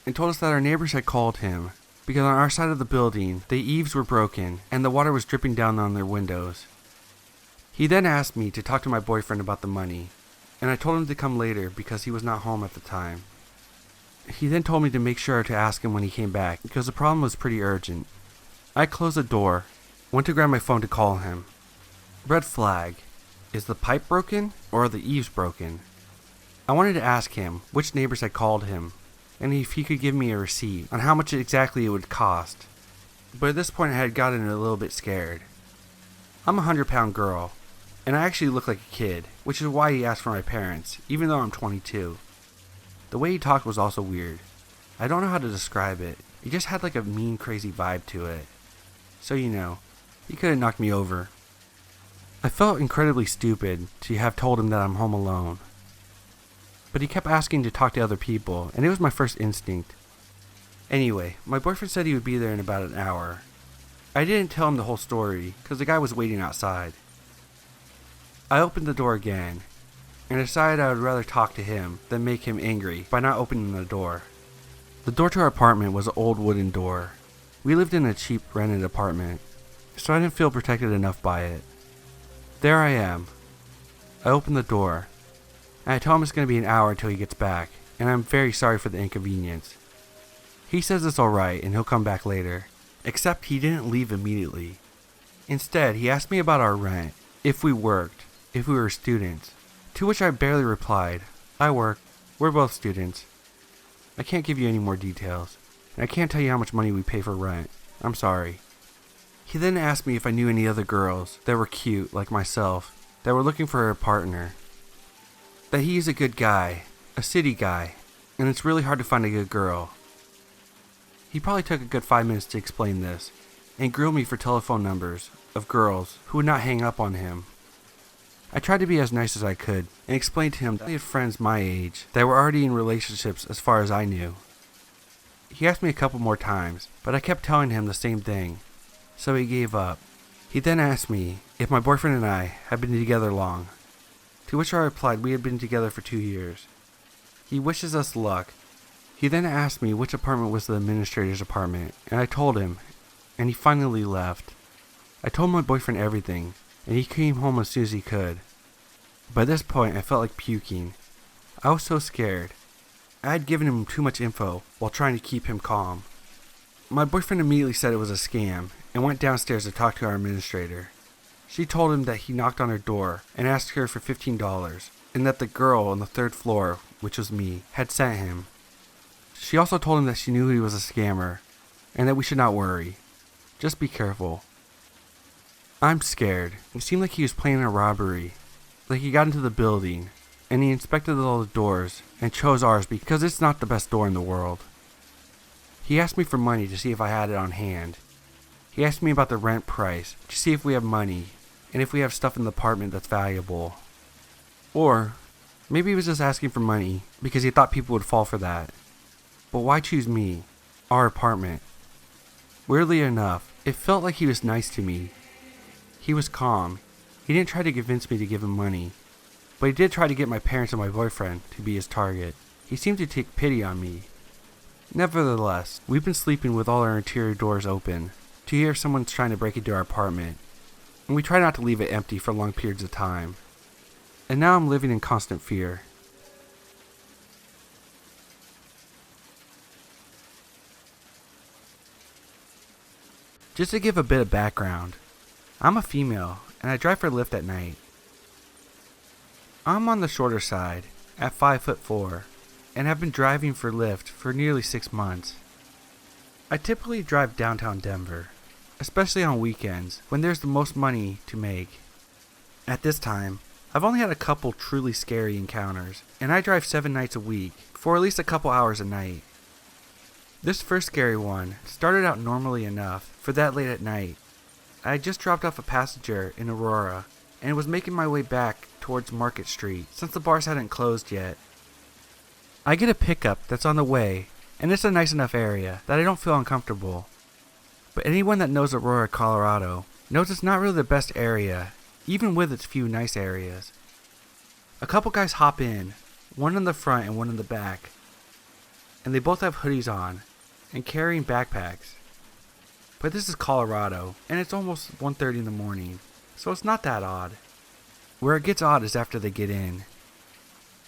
and told us that our neighbors had called him, because on our side of the building, the eaves were broken and the water was dripping down on their windows. He then asked me to talk to my boyfriend about the money, and I told him to come later because he was not home at the time. He then told me to make sure to ask him when he came back because the problem was pretty urgent. I closed the door, went to grab my phone to call him. Red flag. Is the pipe broken or are the eaves broken? I wanted to ask him which neighbors had called him and if he could give me a receipt on how much exactly it would cost. But at this point I had gotten a little bit scared. I'm a 100-pound girl, and I actually look like a kid, which is why he asked for my parents, even though I'm 22. The way he talked was also weird. I don't know how to describe it. It just had like a mean, crazy vibe to it. So he could have knocked me over. I felt incredibly stupid to have told him that I'm home alone. But he kept asking to talk to other people, and it was my first instinct. Anyway, my boyfriend said he would be there in about an hour. I didn't tell him the whole story, because the guy was waiting outside. I opened the door again, and decided I would rather talk to him than make him angry by not opening the door. The door to our apartment was an old wooden door. We lived in a cheap rented apartment, so I didn't feel protected enough by it. There I am. I opened the door, and I tell him it's going to be an hour until he gets back, and I'm very sorry for the inconvenience. He says it's alright and he'll come back later, except he didn't leave immediately. Instead, he asked me about our rent, if we worked, if we were students, to which I barely replied. I work, we're both students. I can't give you any more details, and I can't tell you how much money we pay for rent. I'm sorry. He then asked me if I knew any other girls that were cute like myself, that were looking for a partner. That he is a good guy, a city guy, and it's really hard to find a good girl. He probably took a good 5 minutes to explain this, and grilled me for telephone numbers of girls who would not hang up on him. I tried to be as nice as I could, and explained to him that I had friends my age that were already in relationships as far as I knew. He asked me a couple more times, but I kept telling him the same thing, so he gave up. He then asked me if my boyfriend and I had been together long, to which I replied we had been together for 2 years. He wishes us luck. He then asked me which apartment was the administrator's apartment, and I told him, and he finally left. I told my boyfriend everything, and he came home as soon as he could. By this point, I felt like puking. I was so scared. I had given him too much info while trying to keep him calm. My boyfriend immediately said it was a scam, and went downstairs to talk to our administrator. She told him that he knocked on her door and asked her for $15, and that the girl on the 3rd floor, which was me, had sent him. She also told him that she knew he was a scammer, and that we should not worry. Just be careful. I'm scared. It seemed like he was planning a robbery. Like he got into the building, and he inspected all the doors, and chose ours because it's not the best door in the world. He asked me for money to see if I had it on hand. He asked me about the rent price to see if we have money, and if we have stuff in the apartment that's valuable. Or, maybe he was just asking for money because he thought people would fall for that. But why choose me? Our apartment. Weirdly enough, it felt like he was nice to me. He was calm. He didn't try to convince me to give him money, but he did try to get my parents and my boyfriend to be his target. He seemed to take pity on me. Nevertheless, we've been sleeping with all our interior doors open to hear if someone's trying to break into our apartment, and we try not to leave it empty for long periods of time. And now I'm living in constant fear. Just to give a bit of background, I'm a female and I drive for Lyft at night. I'm on the shorter side, at 5'4", and have been driving for Lyft for nearly 6 months. I typically drive downtown Denver, especially on weekends when there's the most money to make. At this time, I've only had a couple truly scary encounters, and I drive 7 nights a week for at least a couple hours a night. This first scary one started out normally enough for that late at night. I had just dropped off a passenger in Aurora and was making my way back towards Market Street since the bars hadn't closed yet. I get a pickup that's on the way, and it's a nice enough area that I don't feel uncomfortable. But anyone that knows Aurora, Colorado, knows it's not really the best area, even with its few nice areas. A couple guys hop in, one in the front and one in the back, and they both have hoodies on and carrying backpacks. But this is Colorado, and it's almost 1:30 in the morning, so it's not that odd. Where it gets odd is after they get in.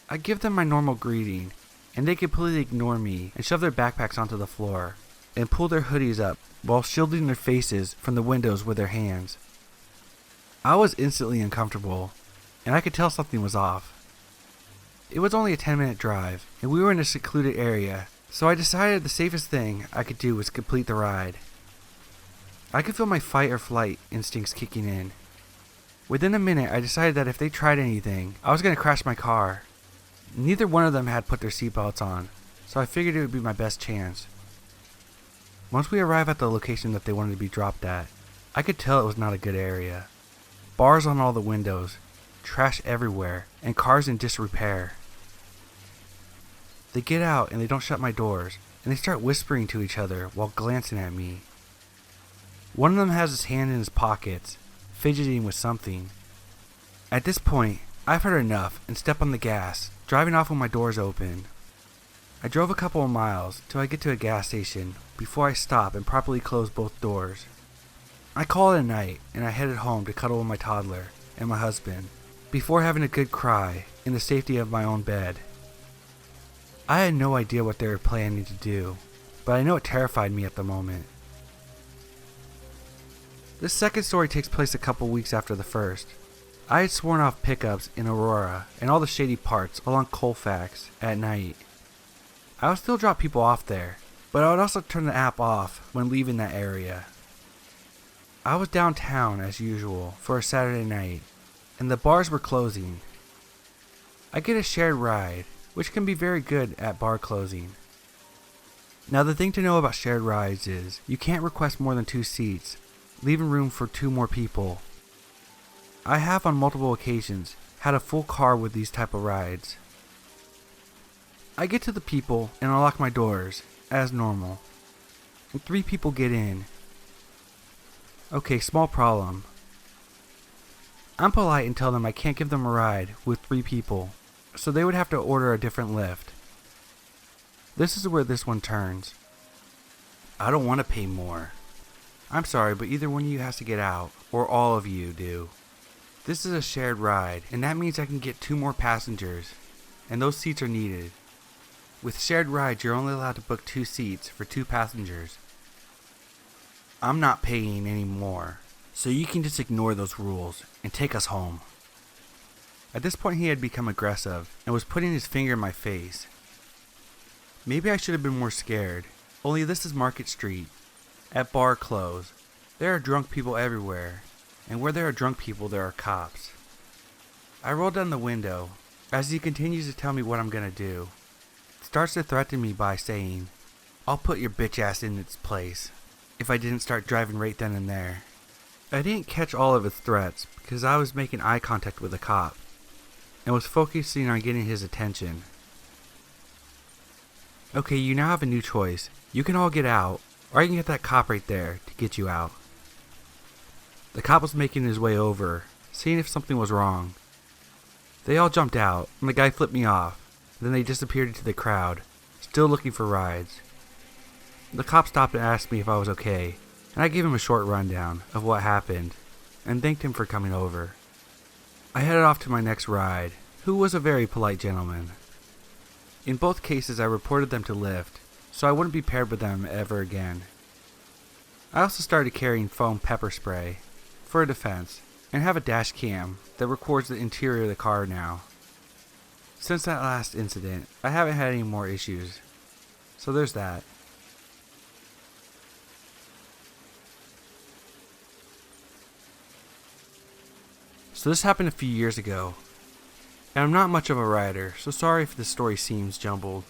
I give them my normal greeting, and they completely ignore me and shove their backpacks onto the floor and pull their hoodies up while shielding their faces from the windows with their hands. I was instantly uncomfortable, and I could tell something was off. It was only a 10-minute drive, and we were in a secluded area, so I decided the safest thing I could do was complete the ride. I could feel my fight or flight instincts kicking in. Within a minute, I decided that if they tried anything, I was going to crash my car. Neither one of them had put their seatbelts on, so I figured it would be my best chance. Once we arrived at the location that they wanted to be dropped at, I could tell it was not a good area. Bars on all the windows, trash everywhere, and cars in disrepair. They get out and they don't shut my doors, and they start whispering to each other while glancing at me. One of them has his hand in his pockets, fidgeting with something. At this point, I've heard enough and step on the gas, driving off with my doors open. I drove a couple of miles till I get to a gas station before I stop and properly close both doors. I call it a night and I headed home to cuddle with my toddler and my husband before having a good cry in the safety of my own bed. I had no idea what they were planning to do, but I know it terrified me at the moment. This second story takes place a couple weeks after the first. I had sworn off pickups in Aurora and all the shady parts along Colfax at night. I would still drop people off there, but I would also turn the app off when leaving that area. I was downtown as usual for a Saturday night, and the bars were closing. I get a shared ride, which can be very good at bar closing. Now the thing to know about shared rides is you can't request more than 2 seats, leaving room for 2 more people. I have on multiple occasions had a full car with these type of rides. I get to the people and unlock my doors, as normal, and 3 people get in. Okay, small problem. I'm polite and tell them I can't give them a ride with 3 people, so they would have to order a different lift. This is where this one turns. I don't want to pay more. I'm sorry, but either one of you has to get out, or all of you do. This is a shared ride, and that means I can get 2 more passengers, and those seats are needed. With shared rides, you're only allowed to book 2 seats for 2 passengers. I'm not paying any more, so you can just ignore those rules and take us home. At this point, he had become aggressive and was putting his finger in my face. Maybe I should have been more scared, only this is Market Street. At bar close, there are drunk people everywhere, and where there are drunk people, there are cops. I roll down the window as he continues to tell me what I'm gonna do. Starts to threaten me by saying, "I'll put your bitch ass in its place," if I didn't start driving right then and there. I didn't catch all of his threats because I was making eye contact with the cop and was focusing on getting his attention. Okay, you now have a new choice. You can all get out, or I can get that cop right there to get you out. The cop was making his way over, seeing if something was wrong. They all jumped out, and the guy flipped me off. Then they disappeared into the crowd, still looking for rides. The cop stopped and asked me if I was okay, and I gave him a short rundown of what happened, and thanked him for coming over. I headed off to my next ride, who was a very polite gentleman. In both cases I reported them to Lyft, so I wouldn't be paired with them ever again. I also started carrying foam pepper spray, for defense, and have a dash cam that records the interior of the car now. Since that last incident, I haven't had any more issues, so there's that. So this happened a few years ago, and I'm not much of a rider, so sorry if this story seems jumbled.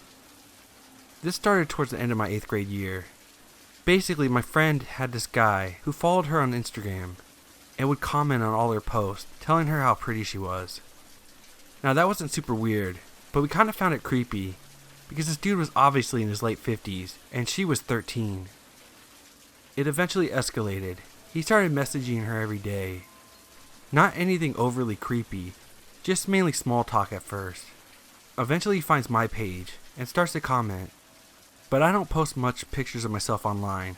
This started towards the end of my 8th grade year. Basically, my friend had this guy who followed her on Instagram and would comment on all her posts, telling her how pretty she was. Now that wasn't super weird, but we kind of found it creepy, because this dude was obviously in his late 50s, and she was 13. It eventually escalated. He started messaging her every day. Not anything overly creepy, just mainly small talk at first. Eventually he finds my page, and starts to comment, but I don't post much pictures of myself online.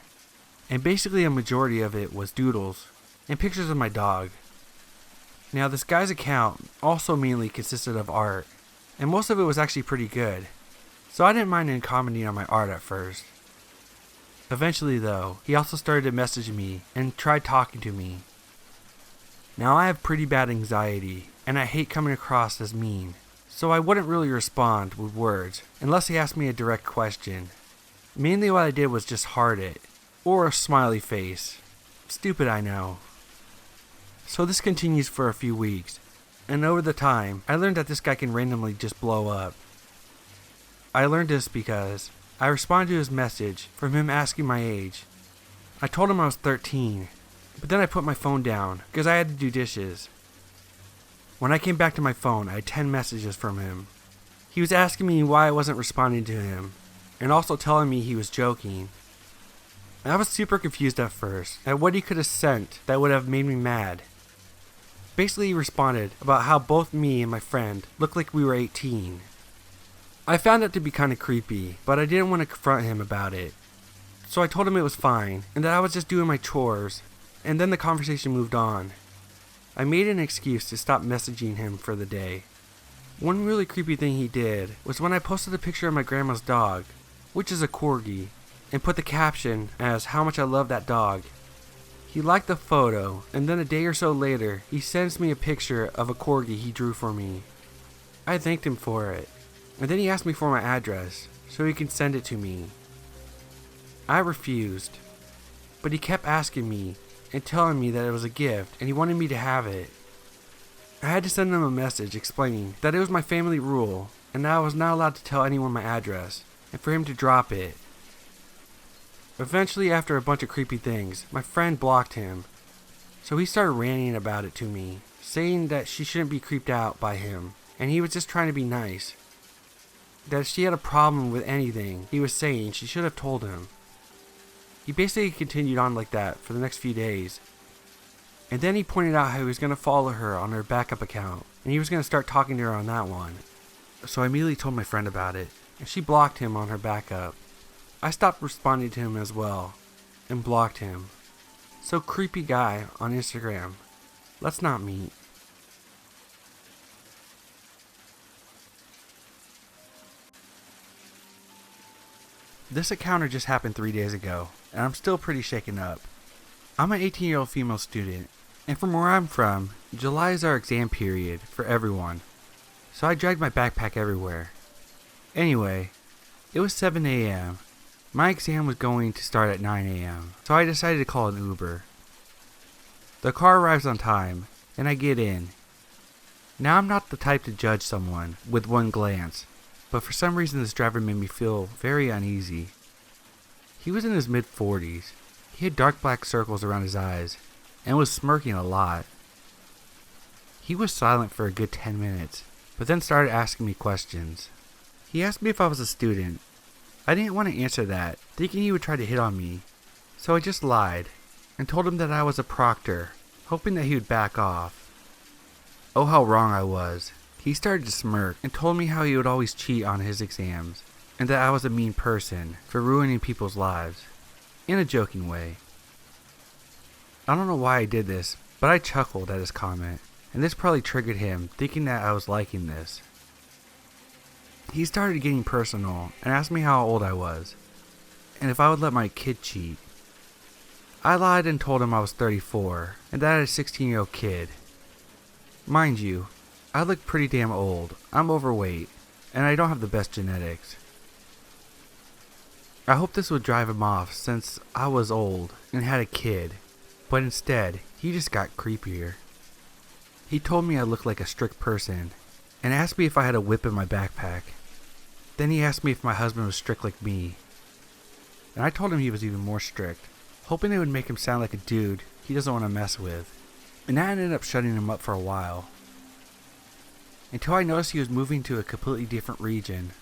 and basically a majority of it was doodles and pictures of my dog. Now, this guy's account also mainly consisted of art, and most of it was actually pretty good, so I didn't mind him commenting on my art at first. Eventually though, he also started to message me and tried talking to me. Now, I have pretty bad anxiety, and I hate coming across as mean, so I wouldn't really respond with words unless he asked me a direct question. Mainly what I did was just heart it, or a smiley face. Stupid, I know. So this continues for a few weeks, and over the time, I learned that this guy can randomly just blow up. I learned this because I responded to his message from him asking my age. I told him I was 13, but then I put my phone down because I had to do dishes. When I came back to my phone, I had 10 messages from him. He was asking me why I wasn't responding to him, and also telling me he was joking. I was super confused at first at what he could have sent that would have made me mad. Basically, he responded about how both me and my friend looked like we were 18. I found it to be kind of creepy, but I didn't want to confront him about it. So I told him it was fine, and that I was just doing my chores, and then the conversation moved on. I made an excuse to stop messaging him for the day. One really creepy thing he did was when I posted a picture of my grandma's dog, which is a corgi, and put the caption as how much I love that dog. He liked the photo, and then a day or so later, he sends me a picture of a corgi he drew for me. I thanked him for it, and then he asked me for my address, so he can send it to me. I refused, but he kept asking me, and telling me that it was a gift, and he wanted me to have it. I had to send him a message explaining that it was my family rule, and that I was not allowed to tell anyone my address, and for him to drop it. Eventually, after a bunch of creepy things, my friend blocked him. So he started ranting about it to me, saying that she shouldn't be creeped out by him, and he was just trying to be nice. That if she had a problem with anything he was saying, she should have told him. He basically continued on like that for the next few days. And then he pointed out how he was going to follow her on her backup account, and he was going to start talking to her on that one. So I immediately told my friend about it, and she blocked him on her backup. I stopped responding to him as well, and blocked him. So creepy guy on Instagram. Let's not meet. This encounter just happened 3 days ago, and I'm still pretty shaken up. I'm an 18-year-old female student, and from where I'm from, July is our exam period for everyone. So I dragged my backpack everywhere. Anyway, it was 7 a.m. My exam was going to start at 9 a.m., so I decided to call an Uber. The car arrives on time, and I get in. Now, I'm not the type to judge someone with one glance, but for some reason this driver made me feel very uneasy. He was in his mid-40s. He had dark black circles around his eyes, and was smirking a lot. He was silent for a good 10 minutes, but then started asking me questions. He asked me if I was a student. I didn't want to answer that, thinking he would try to hit on me, so I just lied, and told him that I was a proctor, hoping that he would back off. Oh, how wrong I was. He started to smirk and told me how he would always cheat on his exams, and that I was a mean person for ruining people's lives, in a joking way. I don't know why I did this, but I chuckled at his comment, and this probably triggered him, thinking that I was liking this. He started getting personal and asked me how old I was, and if I would let my kid cheat. I lied and told him I was 34, and that I had a 16-year-old kid. Mind you, I look pretty damn old, I'm overweight, and I don't have the best genetics. I hoped this would drive him off since I was old and had a kid, but instead, he just got creepier. He told me I looked like a strict person, and asked me if I had a whip in my backpack. Then he asked me if my husband was strict like me, and I told him he was even more strict, hoping it would make him sound like a dude he doesn't want to mess with, and that ended up shutting him up for a while. Until I noticed he was moving to a completely different region.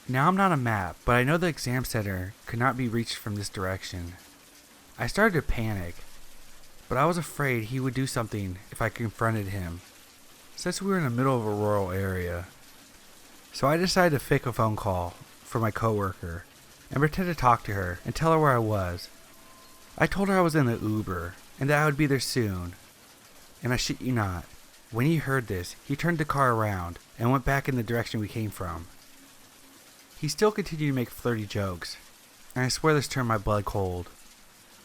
Now I'm not a map, but I know the exam center could not be reached from this direction. I started to panic, but I was afraid he would do something if I confronted him, since we were in the middle of a rural area. So I decided to fake a phone call for my coworker and pretend to talk to her and tell her where I was. I told her I was in the Uber and that I would be there soon. And I shit you not, when he heard this, he turned the car around and went back in the direction we came from. He still continued to make flirty jokes, and I swear this turned my blood cold.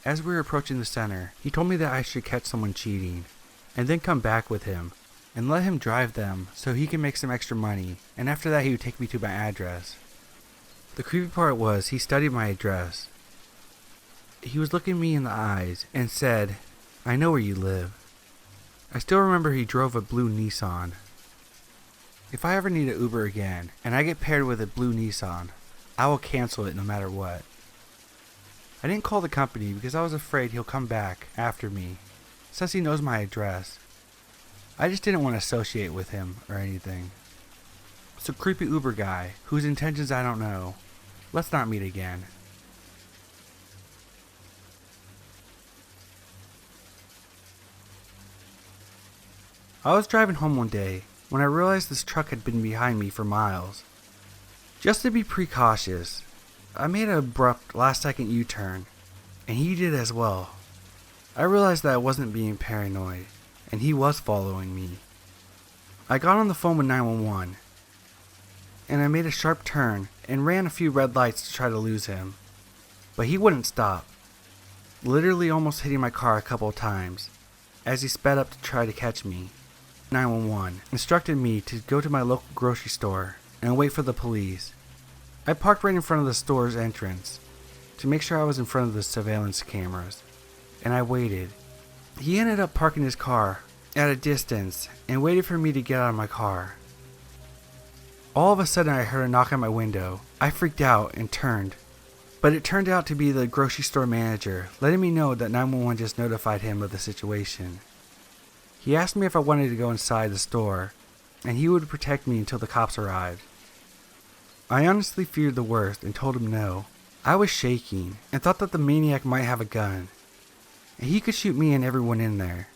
As we were approaching the center, he told me that I should catch someone cheating, and then come back with him, and let him drive them so he can make some extra money, and after that he would take me to my address. The creepy part was he studied my address. He was looking me in the eyes and said, "I know where you live." I still remember he drove a blue Nissan. If I ever need an Uber again, and I get paired with a blue Nissan, I will cancel it no matter what. I didn't call the company because I was afraid he'll come back after me, since he knows my address. I just didn't want to associate with him or anything. So creepy Uber guy, whose intentions I don't know, let's not meet again. I was driving home one day when I realized this truck had been behind me for miles. Just to be precautious, I made an abrupt last-second U-turn, and he did as well. I realized that I wasn't being paranoid, and he was following me. I got on the phone with 911, and I made a sharp turn and ran a few red lights to try to lose him. But he wouldn't stop, literally almost hitting my car a couple of times as he sped up to try to catch me. 911 instructed me to go to my local grocery store and wait for the police. I parked right in front of the store's entrance to make sure I was in front of the surveillance cameras, and I waited. He ended up parking his car at a distance and waited for me to get out of my car. All of a sudden I heard a knock on my window. I freaked out and turned, but it turned out to be the grocery store manager letting me know that 911 just notified him of the situation. He asked me if I wanted to go inside the store, and he would protect me until the cops arrived. I honestly feared the worst and told him no. I was shaking and thought that the maniac might have a gun, and he could shoot me and everyone in there.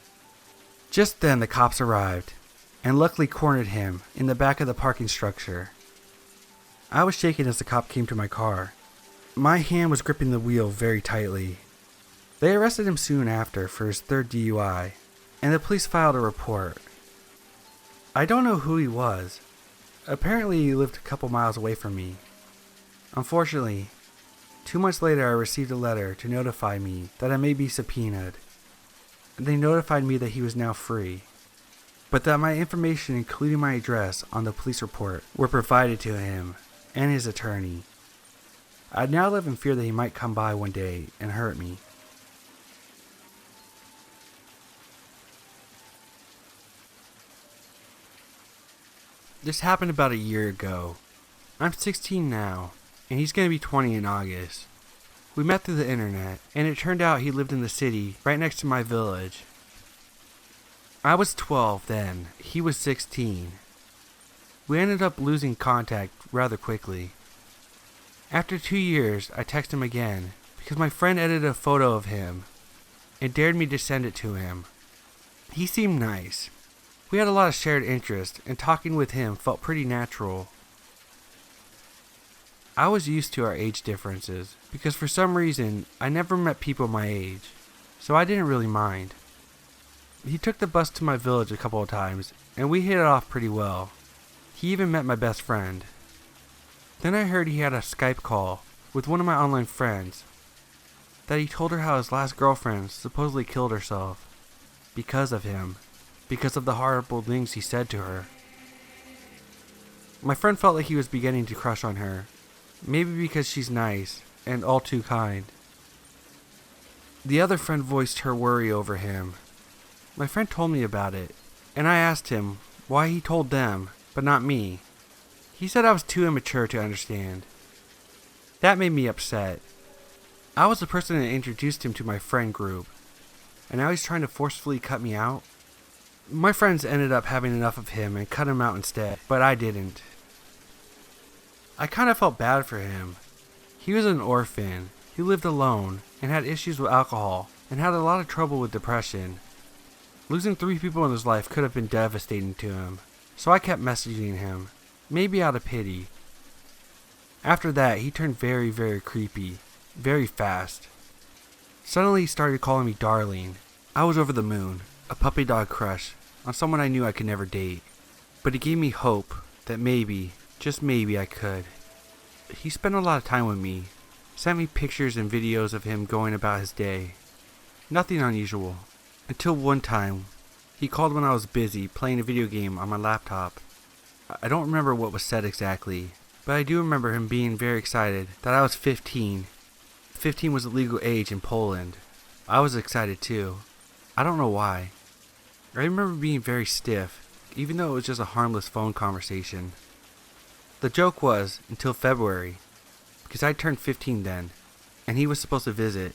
Just then the cops arrived, and luckily cornered him in the back of the parking structure. I was shaking as the cop came to my car. My hand was gripping the wheel very tightly. They arrested him soon after for his third DUI, and the police filed a report. I don't know who he was. Apparently he lived a couple miles away from me. Unfortunately, 2 months later I received a letter to notify me that I may be subpoenaed. They notified me that he was now free, but that my information, including my address on the police report, were provided to him and his attorney. I now live in fear that he might come by one day and hurt me. This happened about a year ago. I'm 16 now, and he's going to be 20 in August. We met through the internet, and it turned out he lived in the city right next to my village. I was 12 then, he was 16. We ended up losing contact rather quickly. After 2 years, I texted him again, because my friend edited a photo of him, and dared me to send it to him. He seemed nice. We had a lot of shared interest, and talking with him felt pretty natural. I was used to our age differences, because for some reason, I never met people my age, so I didn't really mind. He took the bus to my village a couple of times, and we hit it off pretty well. He even met my best friend. Then I heard he had a Skype call with one of my online friends, that he told her how his last girlfriend supposedly killed herself because of him. Because of the horrible things he said to her. My friend felt like he was beginning to crush on her, maybe because she's nice and all too kind. The other friend voiced her worry over him. My friend told me about it, and I asked him why he told them, but not me. He said I was too immature to understand. That made me upset. I was the person that introduced him to my friend group, and now he's trying to forcefully cut me out. My friends ended up having enough of him and cut him out instead, but I didn't. I kind of felt bad for him. He was an orphan. He lived alone and had issues with alcohol and had a lot of trouble with depression. Losing 3 people in his life could have been devastating to him, so I kept messaging him, maybe out of pity. After that, he turned very, very creepy, very fast. Suddenly he started calling me darling. I was over the moon, a puppy dog crush on someone I knew I could never date. But it gave me hope that maybe, just maybe I could. He spent a lot of time with me, sent me pictures and videos of him going about his day. Nothing unusual. Until one time, he called when I was busy playing a video game on my laptop. I don't remember what was said exactly, but I do remember him being very excited that I was 15. 15 was the legal age in Poland. I was excited too. I don't know why. I remember being very stiff, even though it was just a harmless phone conversation. The joke was, until February, because I turned 15 then, and he was supposed to visit.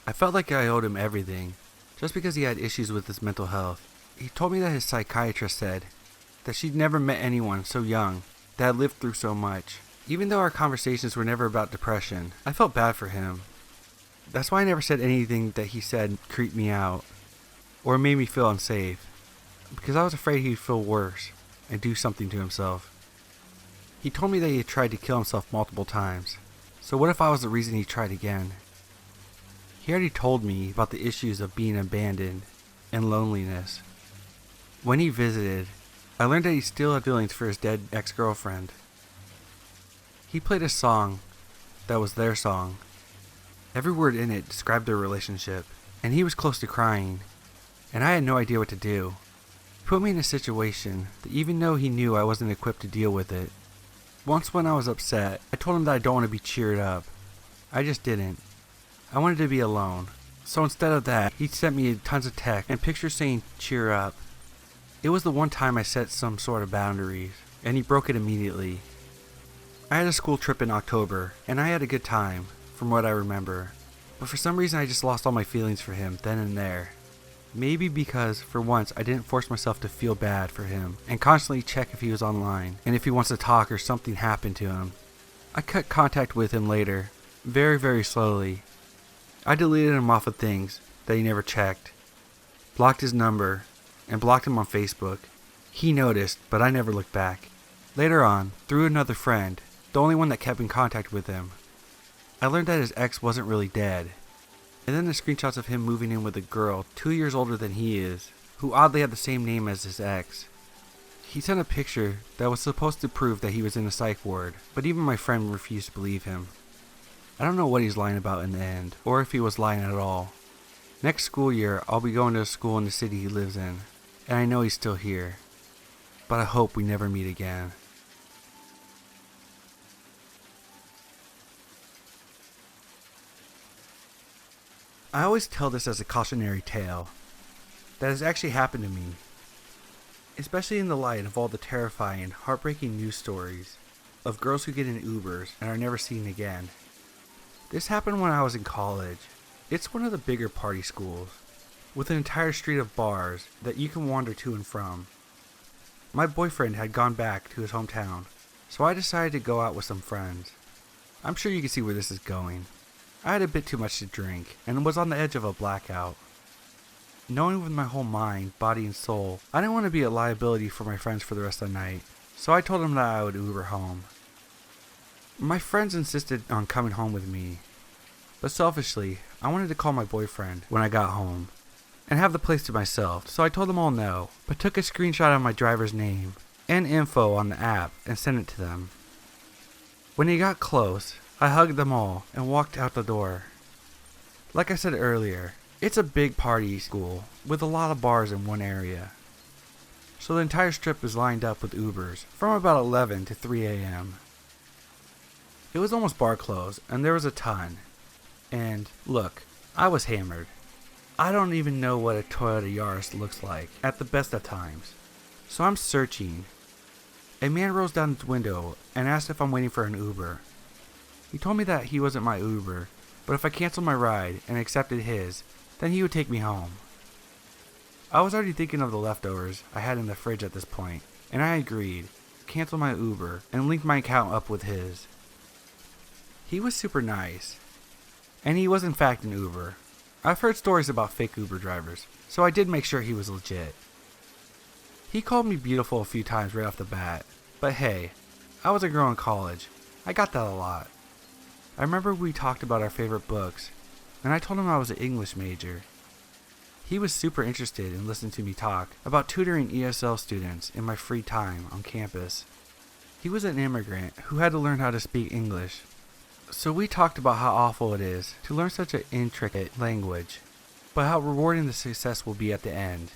I felt like I owed him everything, just because he had issues with his mental health. He told me that his psychiatrist said that she'd never met anyone so young that had lived through so much. Even though our conversations were never about depression, I felt bad for him. That's why I never said anything that he said creeped me out, or made me feel unsafe, because I was afraid he'd feel worse and do something to himself. He told me that he had tried to kill himself multiple times, so what if I was the reason he tried again? He already told me about the issues of being abandoned and loneliness. When he visited, I learned that he still had feelings for his dead ex-girlfriend. He played a song that was their song. Every word in it described their relationship, and he was close to crying, and I had no idea what to do. He put me in a situation that even though he knew I wasn't equipped to deal with it. Once when I was upset, I told him that I don't want to be cheered up. I just didn't. I wanted to be alone. So instead of that, he sent me tons of text and pictures saying cheer up. It was the one time I set some sort of boundaries, and he broke it immediately. I had a school trip in October, and I had a good time, from what I remember. But for some reason I just lost all my feelings for him then and there. Maybe because, for once, I didn't force myself to feel bad for him, and constantly check if he was online, and if he wants to talk or something happened to him. I cut contact with him later, very, very slowly. I deleted him off of things that he never checked, blocked his number, and blocked him on Facebook. He noticed, but I never looked back. Later on, through another friend, the only one that kept in contact with him, I learned that his ex wasn't really dead. And then the screenshots of him moving in with a girl 2 years older than he is, who oddly had the same name as his ex. He sent a picture that was supposed to prove that he was in a psych ward, but even my friend refused to believe him. I don't know what he's lying about in the end, or if he was lying at all. Next school year, I'll be going to school in the city he lives in, and I know he's still here. But I hope we never meet again. I always tell this as a cautionary tale that has actually happened to me, especially in the light of all the terrifying, heartbreaking news stories of girls who get in Ubers and are never seen again. This happened when I was in college. It's one of the bigger party schools, with an entire street of bars that you can wander to and from. My boyfriend had gone back to his hometown, so I decided to go out with some friends. I'm sure you can see where this is going. I had a bit too much to drink, and was on the edge of a blackout. Knowing with my whole mind, body, and soul, I didn't want to be a liability for my friends for the rest of the night, so I told them that I would Uber home. My friends insisted on coming home with me, but selfishly, I wanted to call my boyfriend when I got home, and have the place to myself, so I told them all no, but took a screenshot of my driver's name and info on the app and sent it to them. When he got close, I hugged them all and walked out the door. Like I said earlier, it's a big party school with a lot of bars in one area. So the entire strip is lined up with Ubers from about 11 to 3 a.m. It was almost bar close and there was a ton. And look, I was hammered. I don't even know what a Toyota Yaris looks like at the best of times. So I'm searching. A man rolls down his window and asked if I'm waiting for an Uber. He told me that he wasn't my Uber, but if I canceled my ride and accepted his, then he would take me home. I was already thinking of the leftovers I had in the fridge at this point, and I agreed, canceled my Uber, and linked my account up with his. He was super nice, and he was in fact an Uber. I've heard stories about fake Uber drivers, so I did make sure he was legit. He called me beautiful a few times right off the bat, but hey, I was a girl in college. I got that a lot. I remember we talked about our favorite books, and I told him I was an English major. He was super interested in listening to me talk about tutoring ESL students in my free time on campus. He was an immigrant who had to learn how to speak English, so we talked about how awful it is to learn such an intricate language, but how rewarding the success will be at the end.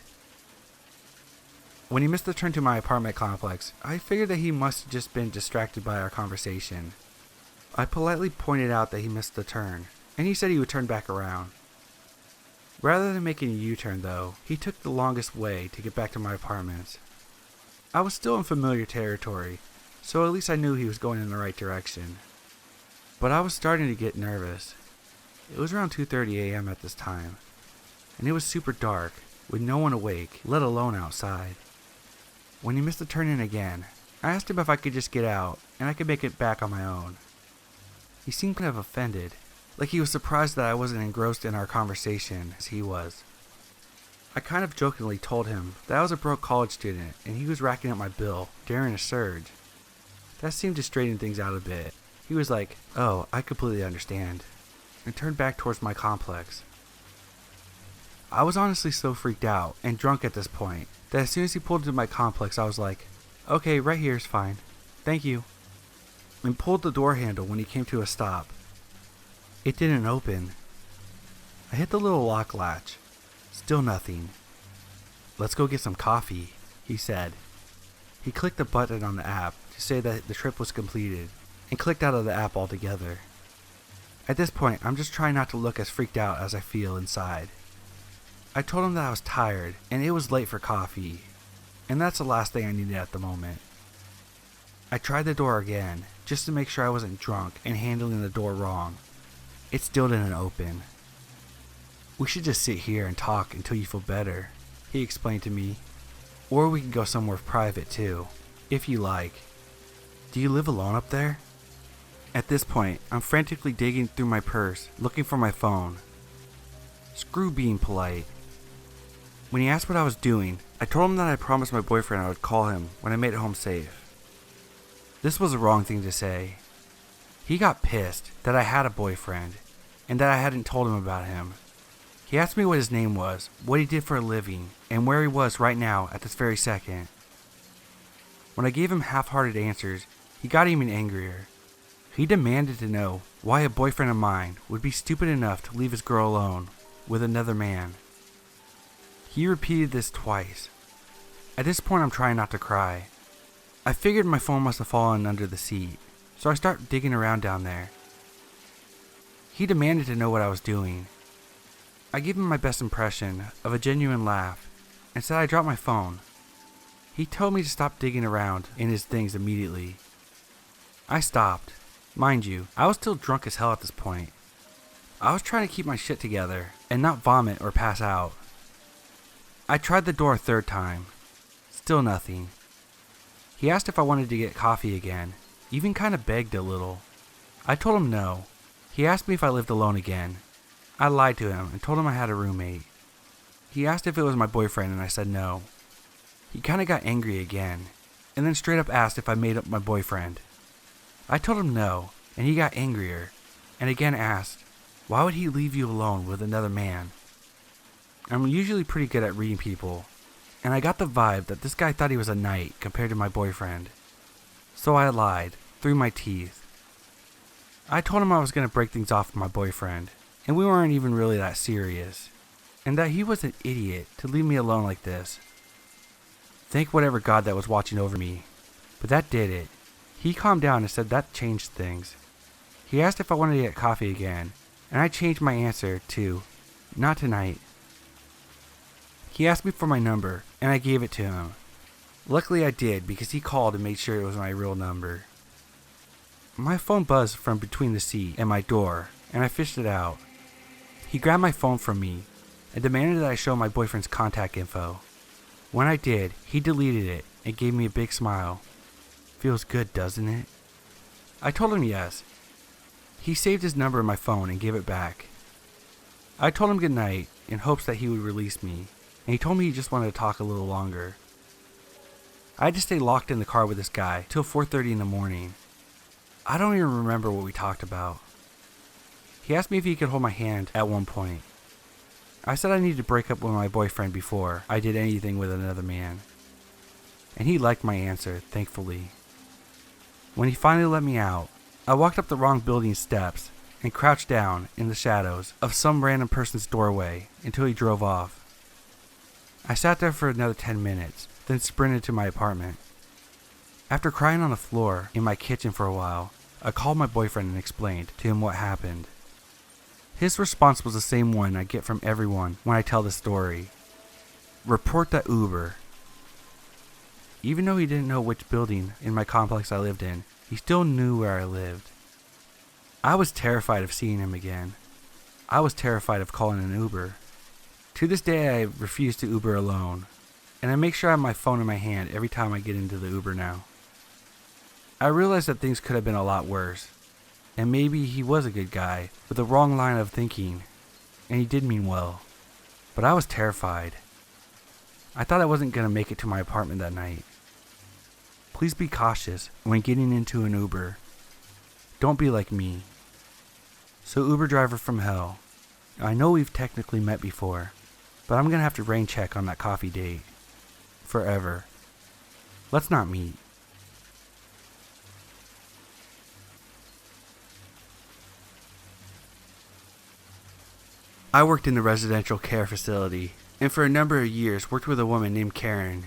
When he missed the turn to my apartment complex, I figured that he must have just been distracted by our conversation. I politely pointed out that he missed the turn, and he said he would turn back around. Rather than making a U-turn though, he took the longest way to get back to my apartment. I was still in familiar territory, so at least I knew he was going in the right direction. But I was starting to get nervous. It was around 2:30 a.m. at this time, and it was super dark, with no one awake, let alone outside. When he missed the turn in again, I asked him if I could just get out, and I could make it back on my own. He seemed kind of offended, like he was surprised that I wasn't engrossed in our conversation as he was. I kind of jokingly told him that I was a broke college student and he was racking up my bill during a surge. That seemed to straighten things out a bit. He was like, "Oh, I completely understand," and turned back towards my complex. I was honestly so freaked out and drunk at this point that as soon as he pulled into my complex, I was like, "Okay, right here is fine. Thank you," and pulled the door handle when he came to a stop. It didn't open. I hit the little lock latch. Still nothing. "Let's go get some coffee," he said. He clicked the button on the app to say that the trip was completed and clicked out of the app altogether. At this point, I'm just trying not to look as freaked out as I feel inside. I told him that I was tired and it was late for coffee, and that's the last thing I needed at the moment. I tried the door again, just to make sure I wasn't drunk and handling the door wrong. It still didn't open. "We should just sit here and talk until you feel better," he explained to me. "Or we can go somewhere private too, if you like. Do you live alone up there?" At this point, I'm frantically digging through my purse, looking for my phone. Screw being polite. When he asked what I was doing, I told him that I promised my boyfriend I would call him when I made it home safe. This was the wrong thing to say. He got pissed that I had a boyfriend, and that I hadn't told him about him. He asked me what his name was, what he did for a living, and where he was right now at this very second. When I gave him half-hearted answers, he got even angrier. He demanded to know why a boyfriend of mine would be stupid enough to leave his girl alone with another man. He repeated this twice. At this point, I'm trying not to cry. I figured my phone must have fallen under the seat, so I start digging around down there. He demanded to know what I was doing. I gave him my best impression of a genuine laugh and said I dropped my phone. He told me to stop digging around in his things immediately. I stopped. Mind you, I was still drunk as hell at this point. I was trying to keep my shit together and not vomit or pass out. I tried the door a third time. Still nothing. He asked if I wanted to get coffee again, even kind of begged a little. I told him no. He asked me if I lived alone again. I lied to him and told him I had a roommate. He asked if it was my boyfriend and I said no. He kind of got angry again, and then straight up asked if I made up my boyfriend. I told him no, and he got angrier, and again asked, why would he leave you alone with another man? I'm usually pretty good at reading people, and I got the vibe that this guy thought he was a knight compared to my boyfriend. So I lied, through my teeth. I told him I was going to break things off with my boyfriend, and we weren't even really that serious, and that he was an idiot to leave me alone like this. Thank whatever God that was watching over me, but that did it. He calmed down and said that changed things. He asked if I wanted to get coffee again, and I changed my answer to, not tonight. He asked me for my number, and I gave it to him. Luckily I did, because he called and made sure it was my real number. My phone buzzed from between the seat and my door, and I fished it out. He grabbed my phone from me and demanded that I show my boyfriend's contact info. When I did, he deleted it and gave me a big smile. Feels good, doesn't it? I told him yes. He saved his number in my phone and gave it back. I told him goodnight in hopes that he would release me, and he told me he just wanted to talk a little longer. I had to stay locked in the car with this guy till 4:30 in the morning. I don't even remember what we talked about. He asked me if he could hold my hand at one point. I said I needed to break up with my boyfriend before I did anything with another man. And he liked my answer, thankfully. When he finally let me out, I walked up the wrong building steps and crouched down in the shadows of some random person's doorway until he drove off. I sat there for another 10 minutes, then sprinted to my apartment. After crying on the floor in my kitchen for a while, I called my boyfriend and explained to him what happened. His response was the same one I get from everyone when I tell the story. Report that Uber. Even though he didn't know which building in my complex I lived in, he still knew where I lived. I was terrified of seeing him again. I was terrified of calling an Uber. To this day, I refuse to Uber alone, and I make sure I have my phone in my hand every time I get into the Uber now. I realized that things could have been a lot worse, and maybe he was a good guy with the wrong line of thinking, and he did mean well, but I was terrified. I thought I wasn't going to make it to my apartment that night. Please be cautious when getting into an Uber. Don't be like me. So Uber driver from hell, I know we've technically met before, but I'm going to have to rain check on that coffee date. Forever. Let's not meet. I worked in the residential care facility, and for a number of years worked with a woman named Karen.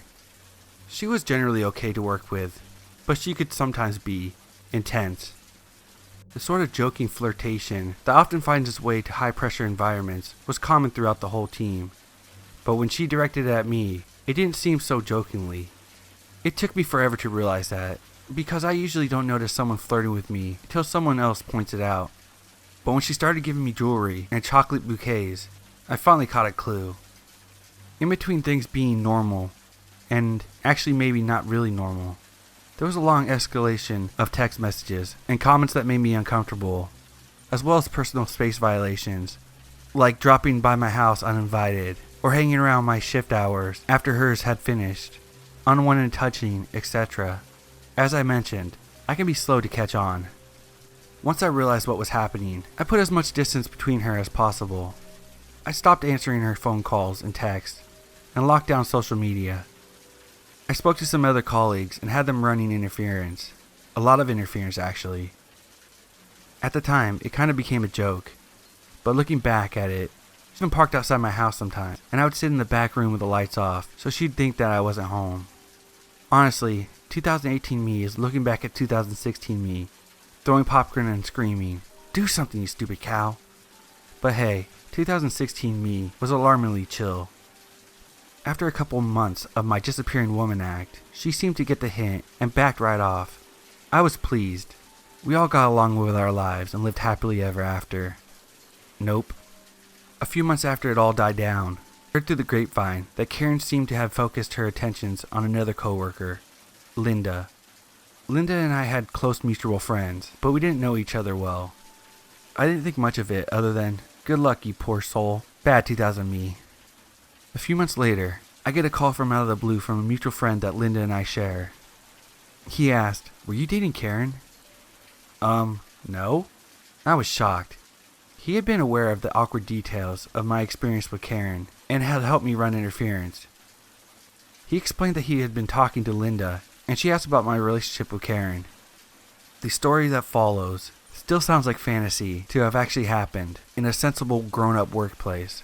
She was generally okay to work with, but she could sometimes be intense. The sort of joking flirtation that often finds its way to high-pressure environments was common throughout the whole team, but when she directed it at me, it didn't seem so jokingly. It took me forever to realize that, because I usually don't notice someone flirting with me until someone else points it out. But when she started giving me jewelry and chocolate bouquets, I finally caught a clue. In between things being normal, and actually maybe not really normal, there was a long escalation of text messages and comments that made me uncomfortable, as well as personal space violations, like dropping by my house uninvited, or hanging around my shift hours after hers had finished, unwanted touching, etc. As I mentioned, I can be slow to catch on. Once I realized what was happening, I put as much distance between her as possible. I stopped answering her phone calls and texts, and locked down social media. I spoke to some other colleagues and had them running interference. A lot of interference, actually. At the time, it kind of became a joke, but looking back at it, she's been parked outside my house sometimes, and I would sit in the back room with the lights off, so she'd think that I wasn't home. Honestly, 2018 me is looking back at 2016 me, throwing popcorn and screaming, "Do something, you stupid cow." But hey, 2016 me was alarmingly chill. After a couple months of my disappearing woman act, she seemed to get the hint and backed right off. I was pleased. We all got along with our lives and lived happily ever after. Nope. A few months after it all died down, I heard through the grapevine that Karen seemed to have focused her attentions on another coworker, Linda. Linda and I had close mutual friends, but we didn't know each other well. I didn't think much of it other than, good luck, you poor soul. Bad 2000 me. A few months later, I get a call from out of the blue from a mutual friend that Linda and I share. He asked, "Were you dating Karen?" No. I was shocked. He had been aware of the awkward details of my experience with Karen and had helped me run interference. He explained that he had been talking to Linda, and she asked about my relationship with Karen. The story that follows still sounds like fantasy to have actually happened in a sensible grown-up workplace.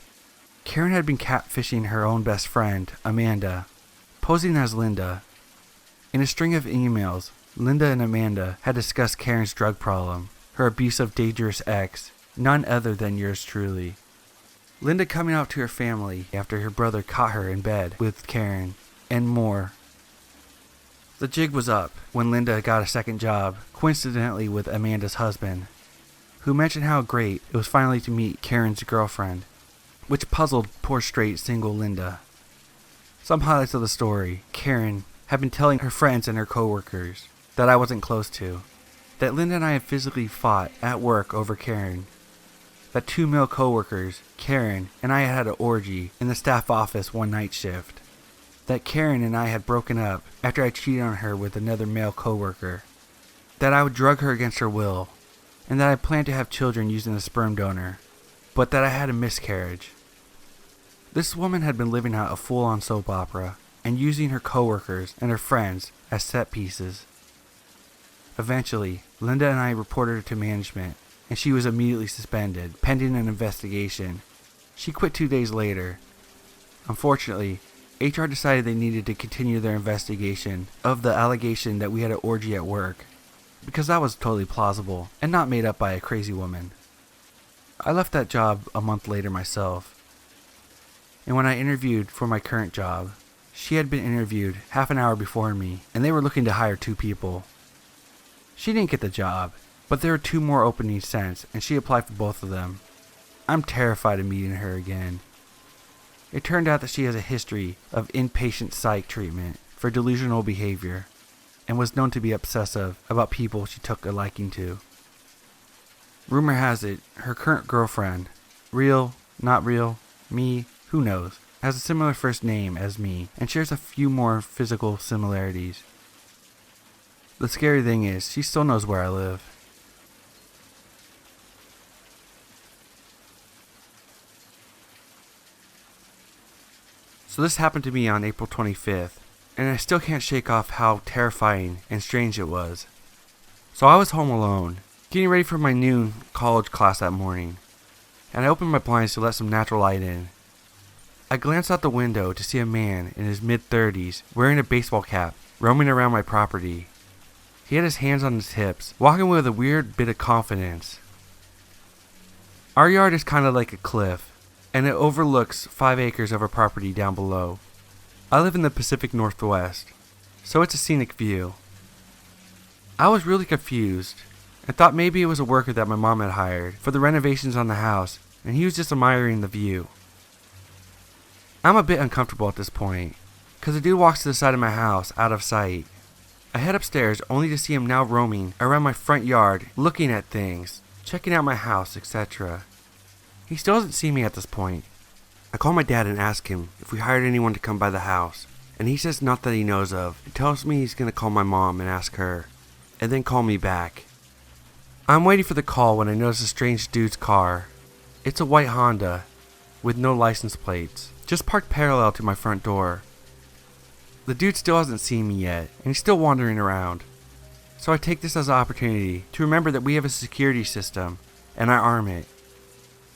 Karen had been catfishing her own best friend, Amanda, posing as Linda. In a string of emails, Linda and Amanda had discussed Karen's drug problem, her abusive, dangerous ex, none other than yours truly. Linda coming out to her family after her brother caught her in bed with Karen, and more. The jig was up when Linda got a second job, coincidentally with Amanda's husband, who mentioned how great it was finally to meet Karen's girlfriend, which puzzled poor straight single Linda. Some highlights of the story: Karen had been telling her friends and her coworkers that I wasn't close to, that Linda and I had physically fought at work over Karen, that two male coworkers, Karen and I, had an orgy in the staff office one night shift, that Karen and I had broken up after I cheated on her with another male coworker, that I would drug her against her will, and that I planned to have children using a sperm donor, but that I had a miscarriage. This woman had been living out a full-on soap opera and using her coworkers and her friends as set pieces. Eventually, Linda and I reported her to management, and she was immediately suspended, pending an investigation. She quit 2 days later. Unfortunately, HR decided they needed to continue their investigation of the allegation that we had an orgy at work, because that was totally plausible and not made up by a crazy woman. I left that job a month later myself, and when I interviewed for my current job, she had been interviewed half an hour before me, and they were looking to hire 2 people. She didn't get the job, but there were 2 more openings since, and she applied for both of them. I'm terrified of meeting her again. It turned out that she has a history of inpatient psych treatment for delusional behavior, and was known to be obsessive about people she took a liking to. Rumor has it, her current girlfriend, real, not real, me, who knows, has a similar first name as me, and shares a few more physical similarities. The scary thing is, she still knows where I live. So this happened to me on April 25th, and I still can't shake off how terrifying and strange it was. So I was home alone, getting ready for my noon college class that morning, and I opened my blinds to let some natural light in. I glanced out the window to see a man in his mid-30s wearing a baseball cap roaming around my property. He had his hands on his hips, walking with a weird bit of confidence. Our yard is kind of like a cliff, and it overlooks 5 acres of our property down below. I live in the Pacific Northwest, so it's a scenic view. I was really confused, and thought maybe it was a worker that my mom had hired for the renovations on the house, and he was just admiring the view. I'm a bit uncomfortable at this point, because the dude walks to the side of my house, out of sight. I head upstairs only to see him now roaming around my front yard, looking at things, checking out my house, etc. He still doesn't see me at this point. I call my dad and ask him if we hired anyone to come by the house, and he says not that he knows of. He tells me he's going to call my mom and ask her, and then call me back. I'm waiting for the call when I notice a strange dude's car. It's a white Honda, with no license plates, just parked parallel to my front door. The dude still hasn't seen me yet, and he's still wandering around. So I take this as an opportunity to remember that we have a security system, and I arm it.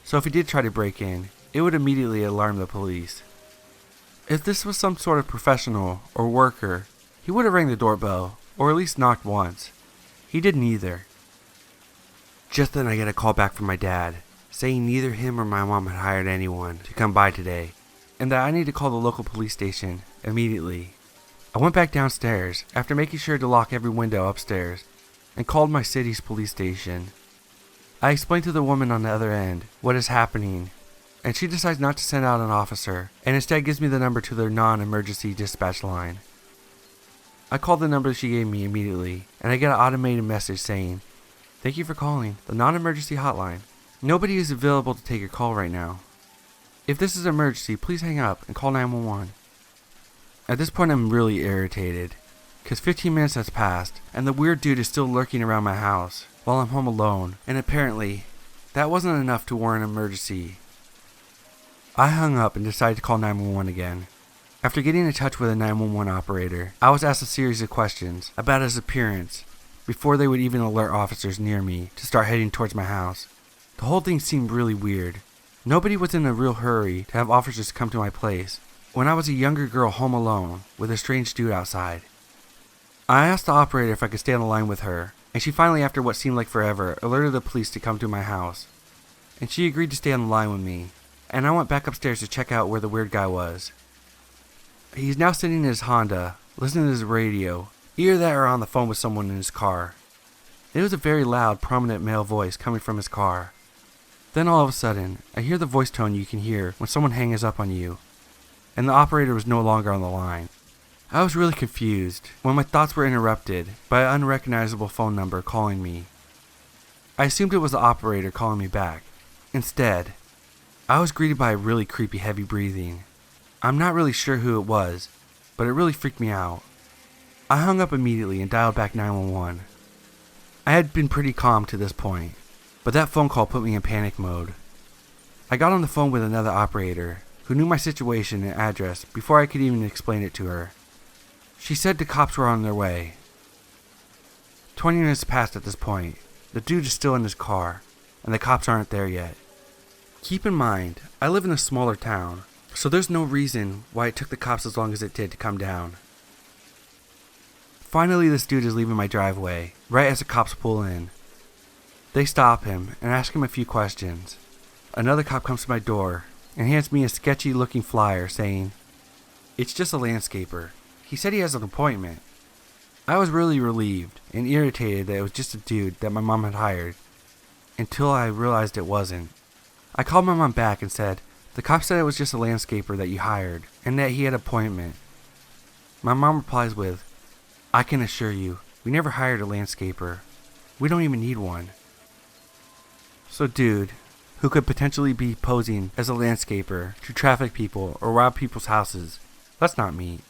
So if he did try to break in, it would immediately alarm the police. If this was some sort of professional or worker, he would have rang the doorbell, or at least knocked once. He didn't either. Just then I get a call back from my dad, saying neither him or my mom had hired anyone to come by today, and that I need to call the local police station immediately. I went back downstairs after making sure to lock every window upstairs and called my city's police station. I explained to the woman on the other end what is happening, and she decides not to send out an officer and instead gives me the number to their non-emergency dispatch line. I called the number she gave me immediately, and I get an automated message saying, "Thank you for calling the non-emergency hotline. Nobody is available to take your call right now. If this is an emergency, please hang up and call 911. At this point I'm really irritated, because 15 minutes has passed, and the weird dude is still lurking around my house while I'm home alone, and apparently, that wasn't enough to warrant an emergency. I hung up and decided to call 911 again. After getting in touch with a 911 operator, I was asked a series of questions about his appearance before they would even alert officers near me to start heading towards my house. The whole thing seemed really weird. Nobody was in a real hurry to have officers come to my place when I was a younger girl home alone with a strange dude outside. I asked the operator if I could stay on the line with her, and she finally, after what seemed like forever, alerted the police to come to my house. And she agreed to stay on the line with me, and I went back upstairs to check out where the weird guy was. He's now sitting in his Honda, listening to his radio, either that or on the phone with someone in his car. It was a very loud, prominent male voice coming from his car. Then all of a sudden, I hear the voice tone you can hear when someone hangs up on you, and the operator was no longer on the line. I was really confused when my thoughts were interrupted by an unrecognizable phone number calling me. I assumed it was the operator calling me back. Instead, I was greeted by a really creepy heavy breathing. I'm not really sure who it was, but it really freaked me out. I hung up immediately and dialed back 911. I had been pretty calm to this point, But that phone call put me in panic mode. I got on the phone with another operator who knew my situation and address before I could even explain it to her. She said the cops were on their way. 20 minutes passed at this point. The dude is still in his car, and the cops aren't there yet. Keep in mind, I live in a smaller town, so there's no reason why it took the cops as long as it did to come down. Finally, this dude is leaving my driveway, right as the cops pull in. They stop him and ask him a few questions. Another cop comes to my door and hands me a sketchy-looking flyer saying, "It's just a landscaper. He said he has an appointment." I was really relieved and irritated that it was just a dude that my mom had hired, until I realized it wasn't. I called my mom back and said, "The cop said it was just a landscaper that you hired, and that he had an appointment." My mom replies with, "I can assure you, we never hired a landscaper. We don't even need one." So dude, who could potentially be posing as a landscaper to traffic people or rob people's houses, let's not meet.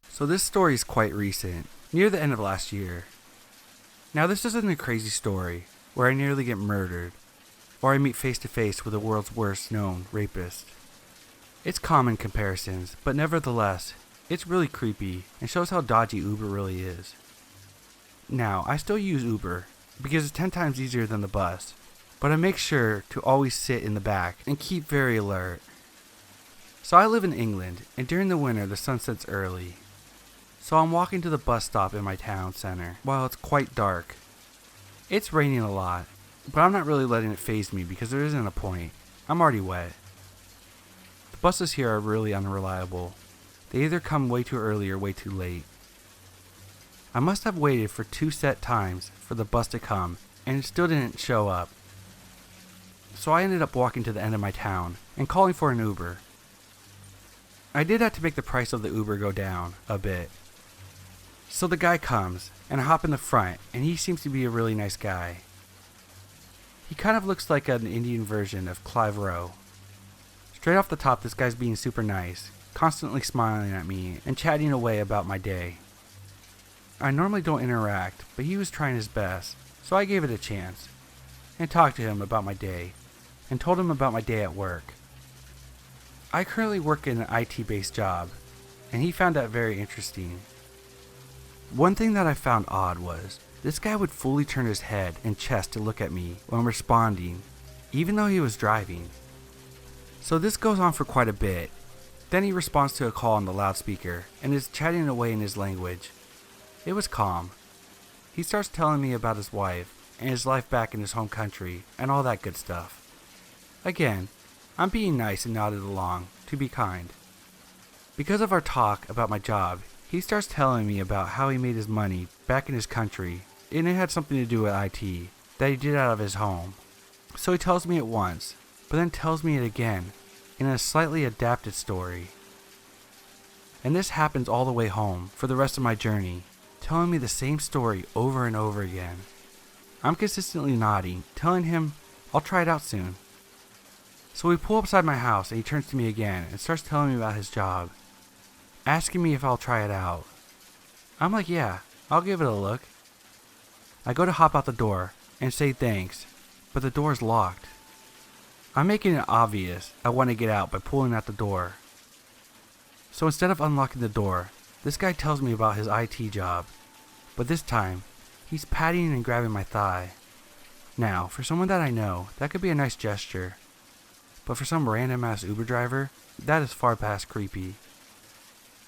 So this story is quite recent, near the end of last year. Now this isn't a crazy story where I nearly get murdered, or I meet face to face with the world's worst known rapist. It's common comparisons, but nevertheless, it's really creepy and shows how dodgy Uber really is. Now, I still use Uber because it's 10 times easier than the bus, but I make sure to always sit in the back and keep very alert. So I live in England, and during the winter the sun sets early. So I'm walking to the bus stop in my town center while it's quite dark. It's raining a lot, but I'm not really letting it faze me because there isn't a point. I'm already wet. The buses here are really unreliable. They either come way too early or way too late. I must have waited for 2 set times for the bus to come, and it still didn't show up. So I ended up walking to the end of my town and calling for an Uber. I did that to make the price of the Uber go down a bit. So the guy comes, and I hop in the front, and he seems to be a really nice guy. He kind of looks like an Indian version of Clive Rowe. Straight off the top, this guy's being super nice, constantly smiling at me and chatting away about my day. I normally don't interact, but he was trying his best, so I gave it a chance, and talked to him about my day, and told him about my day at work. I currently work in an IT-based job, and he found that very interesting. One thing that I found odd was, this guy would fully turn his head and chest to look at me when responding, even though he was driving. So this goes on for quite a bit. Then he responds to a call on the loudspeaker and is chatting away in his language. It was calm. He starts telling me about his wife and his life back in his home country and all that good stuff. Again, I'm being nice and nodded along to be kind. Because of our talk about my job, he starts telling me about how he made his money back in his country, and it had something to do with IT that he did out of his home. So he tells me it once, but then tells me it again in a slightly adapted story. And this happens all the way home for the rest of my journey, telling me the same story over and over again. I'm consistently nodding, telling him I'll try it out soon. So we pull up beside my house and he turns to me again and starts telling me about his job, asking me if I'll try it out. I'm like, yeah, I'll give it a look. I go to hop out the door and say thanks, but the door is locked. I'm making it obvious I want to get out by pulling out the door. So instead of unlocking the door, this guy tells me about his IT job, but this time, he's patting and grabbing my thigh. Now, for someone that I know, that could be a nice gesture, but for some random ass Uber driver, that is far past creepy.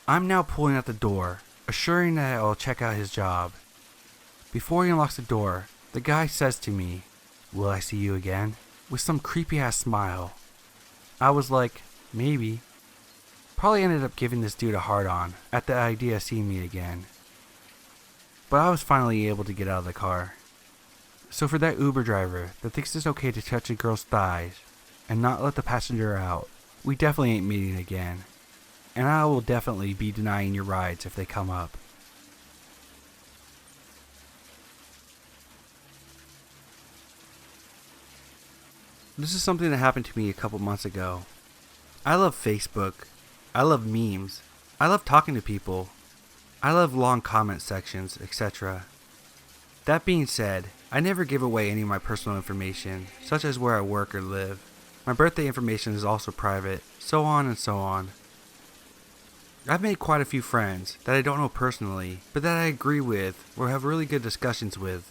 I'm now pulling out the door, assuring that I'll check out his job. Before he unlocks the door, the guy says to me, "Will I see you again?" with some creepy ass smile. I was like, maybe. Probably ended up giving this dude a hard on at the idea of seeing me again. But I was finally able to get out of the car. So for that Uber driver that thinks it's okay to touch a girl's thighs and not let the passenger out, we definitely ain't meeting again. And I will definitely be denying your rides if they come up. This is something that happened to me a couple months ago. I love Facebook. I love memes. I love talking to people. I love long comment sections, etc. That being said, I never give away any of my personal information, such as where I work or live. My birthday information is also private, so on and so on. I've made quite a few friends that I don't know personally, but that I agree with or have really good discussions with.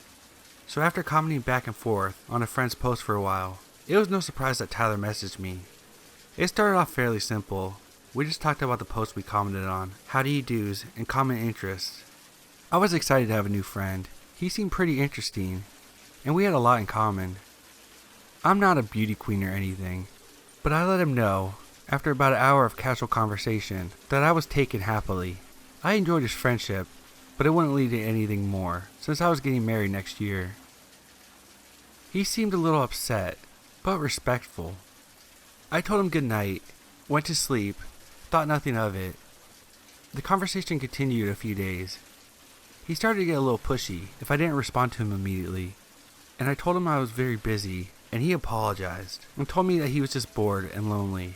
So after commenting back and forth on a friend's post for a while, it was no surprise that Tyler messaged me. It started off fairly simple. We just talked about the post we commented on, how-do-you do's, and common interests. I was excited to have a new friend. He seemed pretty interesting, and we had a lot in common. I'm not a beauty queen or anything, but I let him know, after about an hour of casual conversation, that I was taken happily. I enjoyed his friendship, but it wouldn't lead to anything more, since I was getting married next year. He seemed a little upset, but respectful. I told him good night, went to sleep, thought nothing of it. The conversation continued a few days. He started to get a little pushy if I didn't respond to him immediately, and I told him I was very busy, and he apologized and told me that he was just bored and lonely.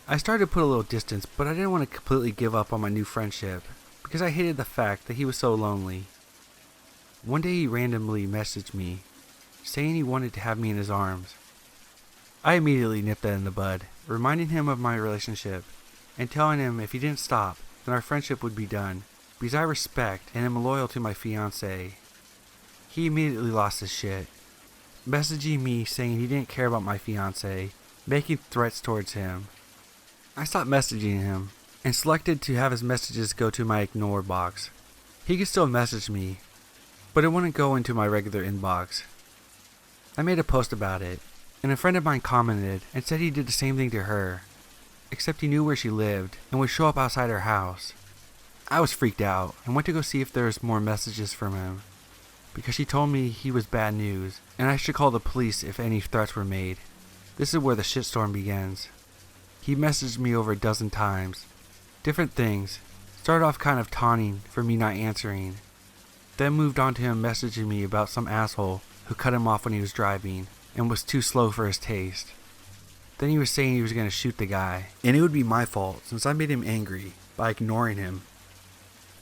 I started to put a little distance, but I didn't want to completely give up on my new friendship because I hated the fact that he was so lonely. One day he randomly messaged me, saying he wanted to have me in his arms. I immediately nipped that in the bud, reminding him of my relationship and telling him if he didn't stop, then our friendship would be done, because I respect and am loyal to my fiancée. He immediately lost his shit, messaging me saying he didn't care about my fiancée, making threats towards him. I stopped messaging him and selected to have his messages go to my ignore box. He could still message me, but it wouldn't go into my regular inbox. I made a post about it, and a friend of mine commented and said he did the same thing to her, except he knew where she lived and would show up outside her house. I was freaked out and went to go see if there was more messages from him, because she told me he was bad news and I should call the police if any threats were made. This is where the shitstorm begins. He messaged me over a dozen times. Different things. Started off kind of taunting for me not answering. Then moved on to him messaging me about some asshole who cut him off when he was driving and was too slow for his taste. Then he was saying he was going to shoot the guy, and it would be my fault since I made him angry by ignoring him.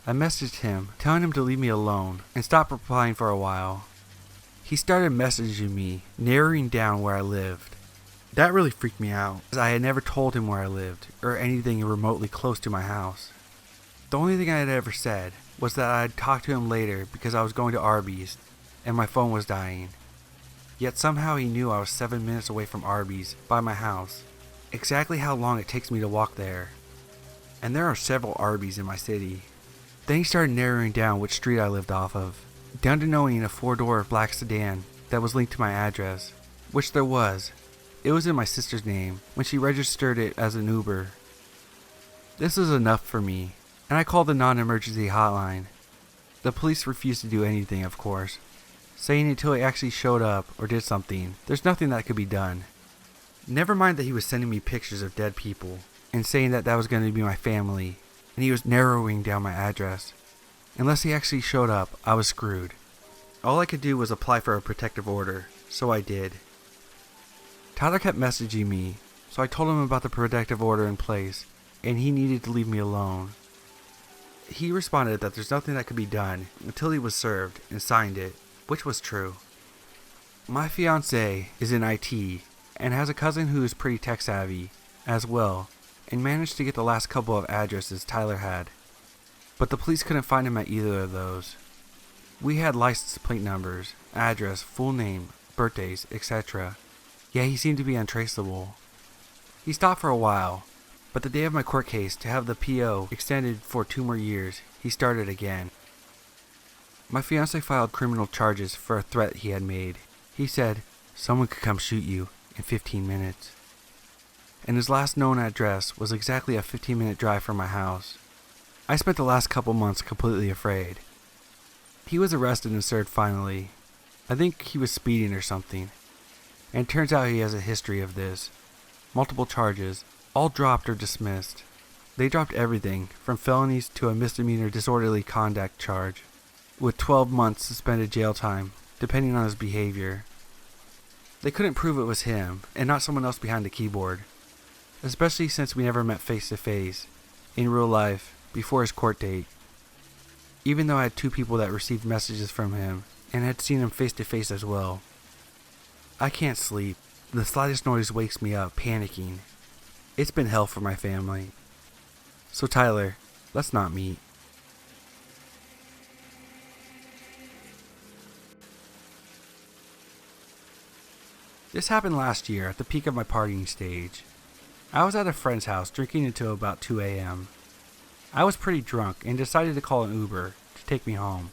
I messaged him, telling him to leave me alone and stop replying for a while. He started messaging me, narrowing down where I lived. That really freaked me out, as I had never told him where I lived or anything remotely close to my house. The only thing I had ever said was that I'd talk to him later because I was going to Arby's and my phone was dying. Yet somehow he knew I was 7 minutes away from Arby's by my house, exactly how long it takes me to walk there. And there are several Arby's in my city. Then he started narrowing down which street I lived off of, down to knowing a 4-door black sedan that was linked to my address, which there was. It was in my sister's name when she registered it as an Uber. This was enough for me, and I called the non-emergency hotline. The police refused to do anything, of course, saying until he actually showed up or did something, there's nothing that could be done. Never mind that he was sending me pictures of dead people and saying that that was going to be my family, and he was narrowing down my address. Unless he actually showed up, I was screwed. All I could do was apply for a protective order, so I did. Tyler kept messaging me, so I told him about the protective order in place, and he needed to leave me alone. He responded that there's nothing that could be done until he was served and signed it, which was true. My fiancée is in IT and has a cousin who is pretty tech savvy as well, and managed to get the last couple of addresses Tyler had. But the police couldn't find him at either of those. We had license plate numbers, address, full name, birthdays, etc. Yet he seemed to be untraceable. He stopped for a while, but the day of my court case to have the PO extended for 2 more years, he started again. My fiancé filed criminal charges for a threat he had made. He said, someone could come shoot you in 15 minutes. And his last known address was exactly a 15-minute drive from my house. I spent the last couple months completely afraid. He was arrested and served finally. I think he was speeding or something. And it turns out he has a history of this. Multiple charges, all dropped or dismissed. They dropped everything, from felonies to a misdemeanor disorderly conduct charge, with 12 months suspended jail time, depending on his behavior. They couldn't prove it was him, and not someone else behind the keyboard, especially since we never met face to face, in real life, before his court date. Even though I had 2 people that received messages from him and had seen him face to face as well. I can't sleep. The slightest noise wakes me up, panicking. It's been hell for my family. So Tyler, let's not meet. This happened last year at the peak of my partying stage. I was at a friend's house drinking until about 2 a.m. I was pretty drunk and decided to call an Uber to take me home.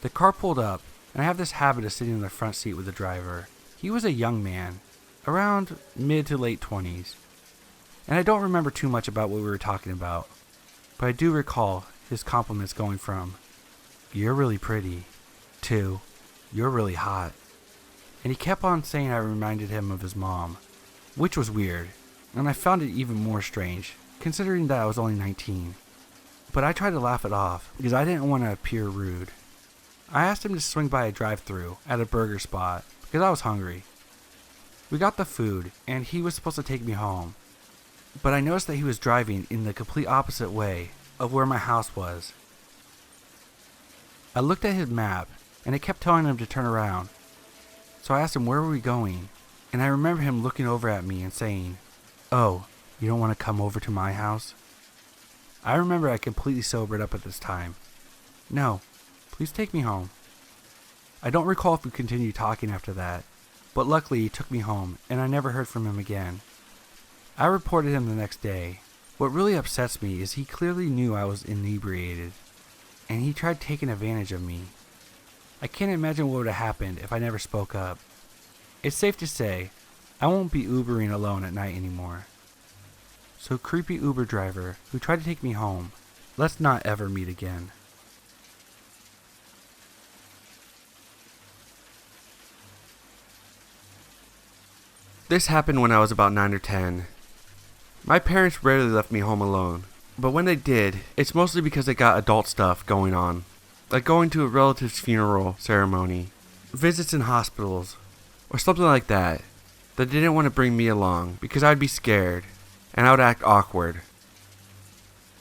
The car pulled up, and I have this habit of sitting in the front seat with the driver. He was a young man, around mid to late 20s, and I don't remember too much about what we were talking about, but I do recall his compliments going from, "You're really pretty," to, "You're really hot." And he kept on saying I reminded him of his mom, which was weird, and I found it even more strange, considering that I was only 19. But I tried to laugh it off, because I didn't want to appear rude. I asked him to swing by a drive-thru at a burger spot, because I was hungry. We got the food, and he was supposed to take me home, but I noticed that he was driving in the complete opposite way of where my house was. I looked at his map, and it kept telling him to turn around. So I asked him where were we going, and I remember him looking over at me and saying, "Oh, you don't want to come over to my house?" I remember I completely sobered up at this time. "No, please take me home." I don't recall if we continued talking after that, but luckily he took me home and I never heard from him again. I reported him the next day. What really upsets me is he clearly knew I was inebriated, and he tried taking advantage of me. I can't imagine what would have happened if I never spoke up. It's safe to say, I won't be Ubering alone at night anymore. So creepy Uber driver who tried to take me home, let's not ever meet again. This happened when I was about 9 or 10. My parents rarely left me home alone, but when they did, it's mostly because they got adult stuff going on. Like going to a relative's funeral ceremony, visits in hospitals, or something like that they didn't want to bring me along because I'd be scared, and I would act awkward.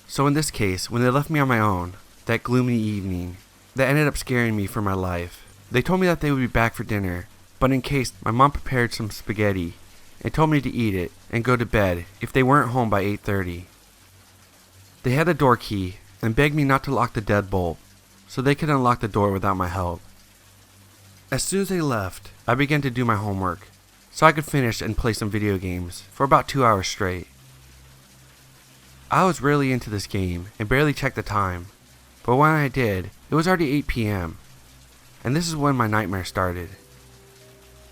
So in this case, when they left me on my own, that gloomy evening, that ended up scaring me for my life, they told me that they would be back for dinner, but in case my mom prepared some spaghetti, and told me to eat it and go to bed if they weren't home by 8:30. They had the door key, and begged me not to lock the deadbolt, so they could unlock the door without my help. As soon as they left, I began to do my homework, so I could finish and play some video games for about 2 hours straight. I was really into this game and barely checked the time, but when I did, it was already 8 p.m., and this is when my nightmare started.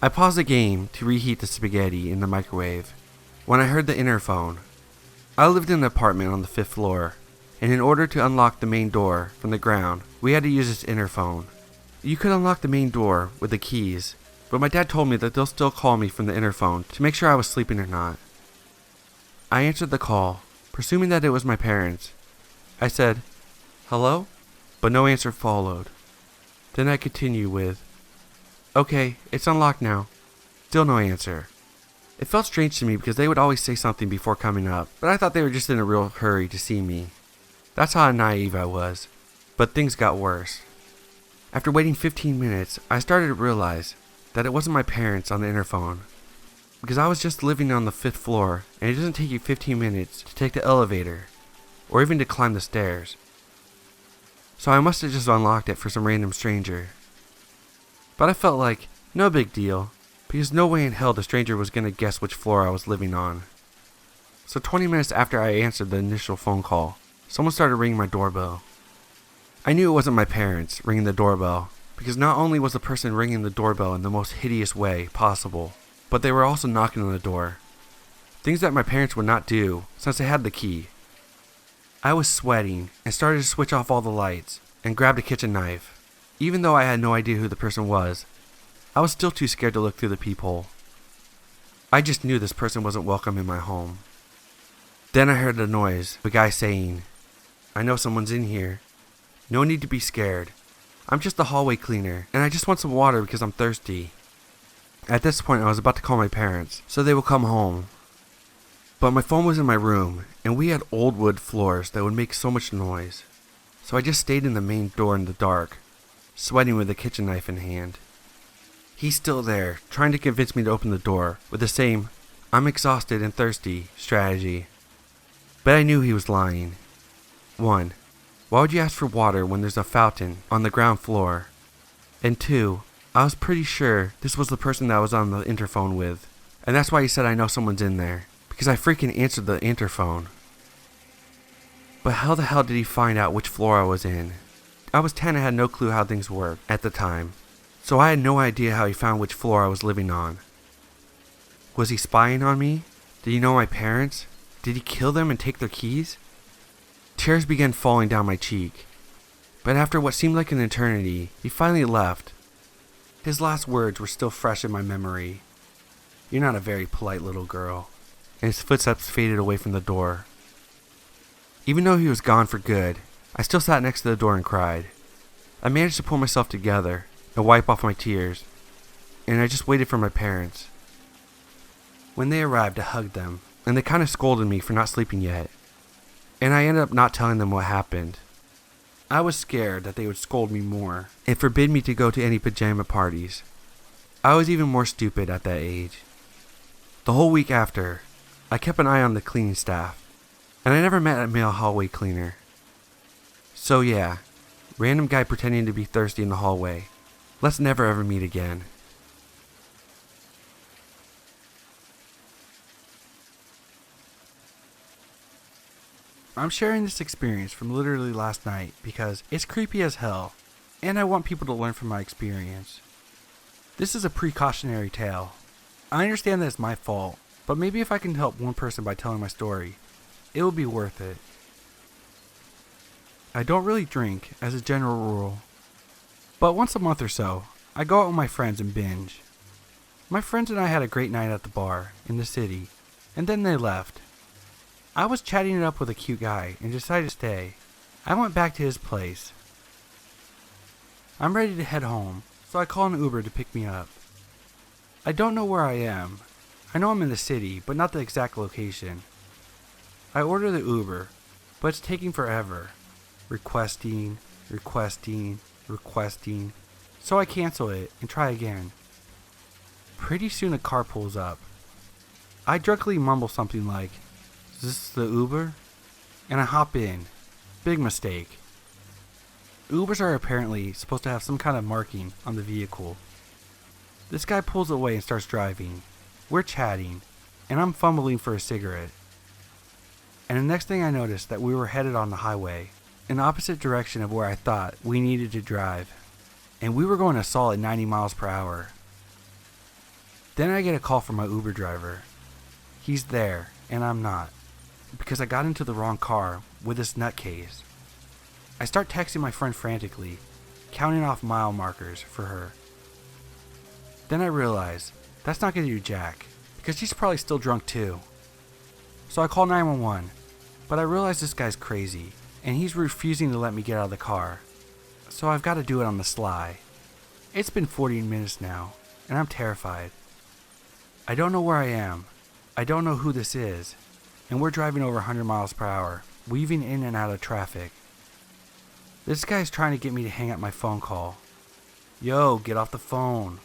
I paused the game to reheat the spaghetti in the microwave when I heard the interphone. I lived in an apartment on the 5th floor, and in order to unlock the main door from the ground, we had to use this interphone. You could unlock the main door with the keys, but my dad told me that they'll still call me from the interphone to make sure I was sleeping or not. I answered the call, presuming that it was my parents. I said, "Hello?" but no answer followed. Then I continued with, "Okay, it's unlocked now." Still no answer. It felt strange to me because they would always say something before coming up, but I thought they were just in a real hurry to see me. That's how naive I was. But things got worse. After waiting 15 minutes, I started to realize that it wasn't my parents on the interphone, because I was just living on the 5th floor, and it doesn't take you 15 minutes to take the elevator, or even to climb the stairs. So I must have just unlocked it for some random stranger. But I felt like, no big deal, because no way in hell the stranger was going to guess which floor I was living on. So 20 minutes after I answered the initial phone call, someone started ringing my doorbell. I knew it wasn't my parents ringing the doorbell, because not only was the person ringing the doorbell in the most hideous way possible, but they were also knocking on the door. Things that my parents would not do, since they had the key. I was sweating, and started to switch off all the lights, and grabbed a kitchen knife. Even though I had no idea who the person was, I was still too scared to look through the peephole. I just knew this person wasn't welcome in my home. Then I heard the noise, the guy saying, "I know someone's in here. No need to be scared. I'm just the hallway cleaner, and I just want some water because I'm thirsty." At this point, I was about to call my parents, so they would come home. But my phone was in my room, and we had old wood floors that would make so much noise. So I just stayed in the main door in the dark, sweating with a kitchen knife in hand. He's still there, trying to convince me to open the door with the same "I'm exhausted and thirsty" strategy. But I knew he was lying. 1. Why would you ask for water when there's a fountain on the ground floor? And 2. I was pretty sure this was the person that I was on the interphone with. And that's why he said I know someone's in there. Because I freaking answered the interphone. But how the hell did he find out which floor I was in? I was 10 and had no clue how things worked at the time. So I had no idea how he found which floor I was living on. Was he spying on me? Did he know my parents? Did he kill them and take their keys? Tears began falling down my cheek. But after what seemed like an eternity, he finally left. His last words were still fresh in my memory. "You're not a very polite little girl." And his footsteps faded away from the door. Even though he was gone for good, I still sat next to the door and cried. I managed to pull myself together and wipe off my tears, and I just waited for my parents. When they arrived, I hugged them, and they kind of scolded me for not sleeping yet, and I ended up not telling them what happened. I was scared that they would scold me more and forbid me to go to any pajama parties. I was even more stupid at that age. The whole week after, I kept an eye on the cleaning staff, and I never met a male hallway cleaner. So yeah, random guy pretending to be thirsty in the hallway. Let's never ever meet again. I'm sharing this experience from literally last night because it's creepy as hell, and I want people to learn from my experience. This is a precautionary tale. I understand that it's my fault, but maybe if I can help one person by telling my story, it will be worth it. I don't really drink, as a general rule, but once a month or so, I go out with my friends and binge. My friends and I had a great night at the bar in the city, and then they left. I was chatting it up with a cute guy and decided to stay. I went back to his place. I'm ready to head home, so I call an Uber to pick me up. I don't know where I am. I know I'm in the city, but not the exact location. I order the Uber, but it's taking forever. Requesting, so I cancel it and try again. Pretty soon a car pulls up. I drunkenly mumble something like, "Is this the Uber?" And I hop in. Big mistake. Ubers are apparently supposed to have some kind of marking on the vehicle. This guy pulls away and starts driving. We're chatting, and I'm fumbling for a cigarette. And the next thing I noticed that we were headed on the highway, in the opposite direction of where I thought we needed to drive. And we were going a solid 90 miles per hour. Then I get a call from my Uber driver. He's there, and I'm not, because I got into the wrong car with this nutcase. I start texting my friend frantically, counting off mile markers for her. Then I realize that's not going to do jack, because she's probably still drunk too. So I call 911, but I realize this guy's crazy, and he's refusing to let me get out of the car. So I've got to do it on the sly. It's been 40 minutes now, and I'm terrified. I don't know where I am. I don't know who this is, and we're driving over 100 miles per hour, weaving in and out of traffic. This guy's trying to get me to hang up my phone call. "Yo, get off the phone.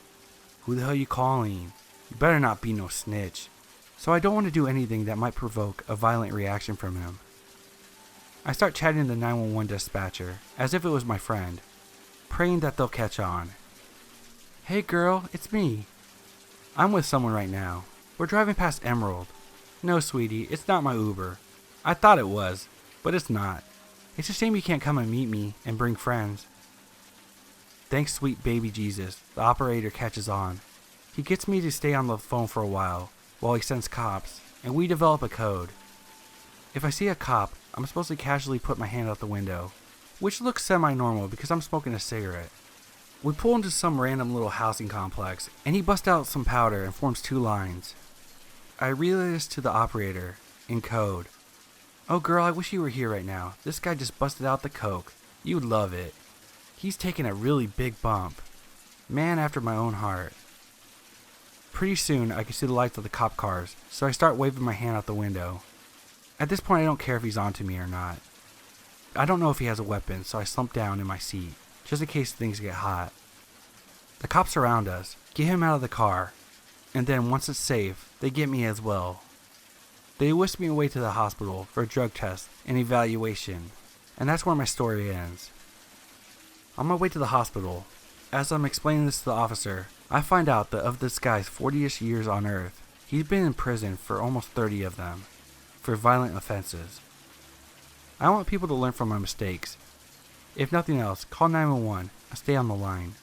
Who the hell you calling? You better not be no snitch." So I don't want to do anything that might provoke a violent reaction from him. I start chatting to the 911 dispatcher, as if it was my friend, praying that they'll catch on. "Hey girl, it's me. I'm with someone right now. We're driving past Emerald. No, sweetie, it's not my Uber. I thought it was, but it's not. It's a shame you can't come and meet me and bring friends." Thanks, sweet baby Jesus, the operator catches on. He gets me to stay on the phone for a while he sends cops, and we develop a code. If I see a cop, I'm supposed to casually put my hand out the window, which looks semi-normal because I'm smoking a cigarette. We pull into some random little housing complex, and he busts out some powder and forms 2 lines. I relay this to the operator, in code. "Oh girl, I wish you were here right now. This guy just busted out the coke. You'd love it. He's taking a really big bump. Man after my own heart." Pretty soon, I can see the lights of the cop cars, so I start waving my hand out the window. At this point, I don't care if he's onto me or not. I don't know if he has a weapon, so I slump down in my seat, just in case things get hot. The cops surround us, get him out of the car, and then once it's safe, they get me as well. They whisk me away to the hospital for a drug test and evaluation, and that's where my story ends. On my way to the hospital, as I'm explaining this to the officer, I find out that of this guy's 40-ish years on Earth, he's been in prison for almost 30 of them, for violent offenses. I want people to learn from my mistakes. If nothing else, call 911 and stay on the line.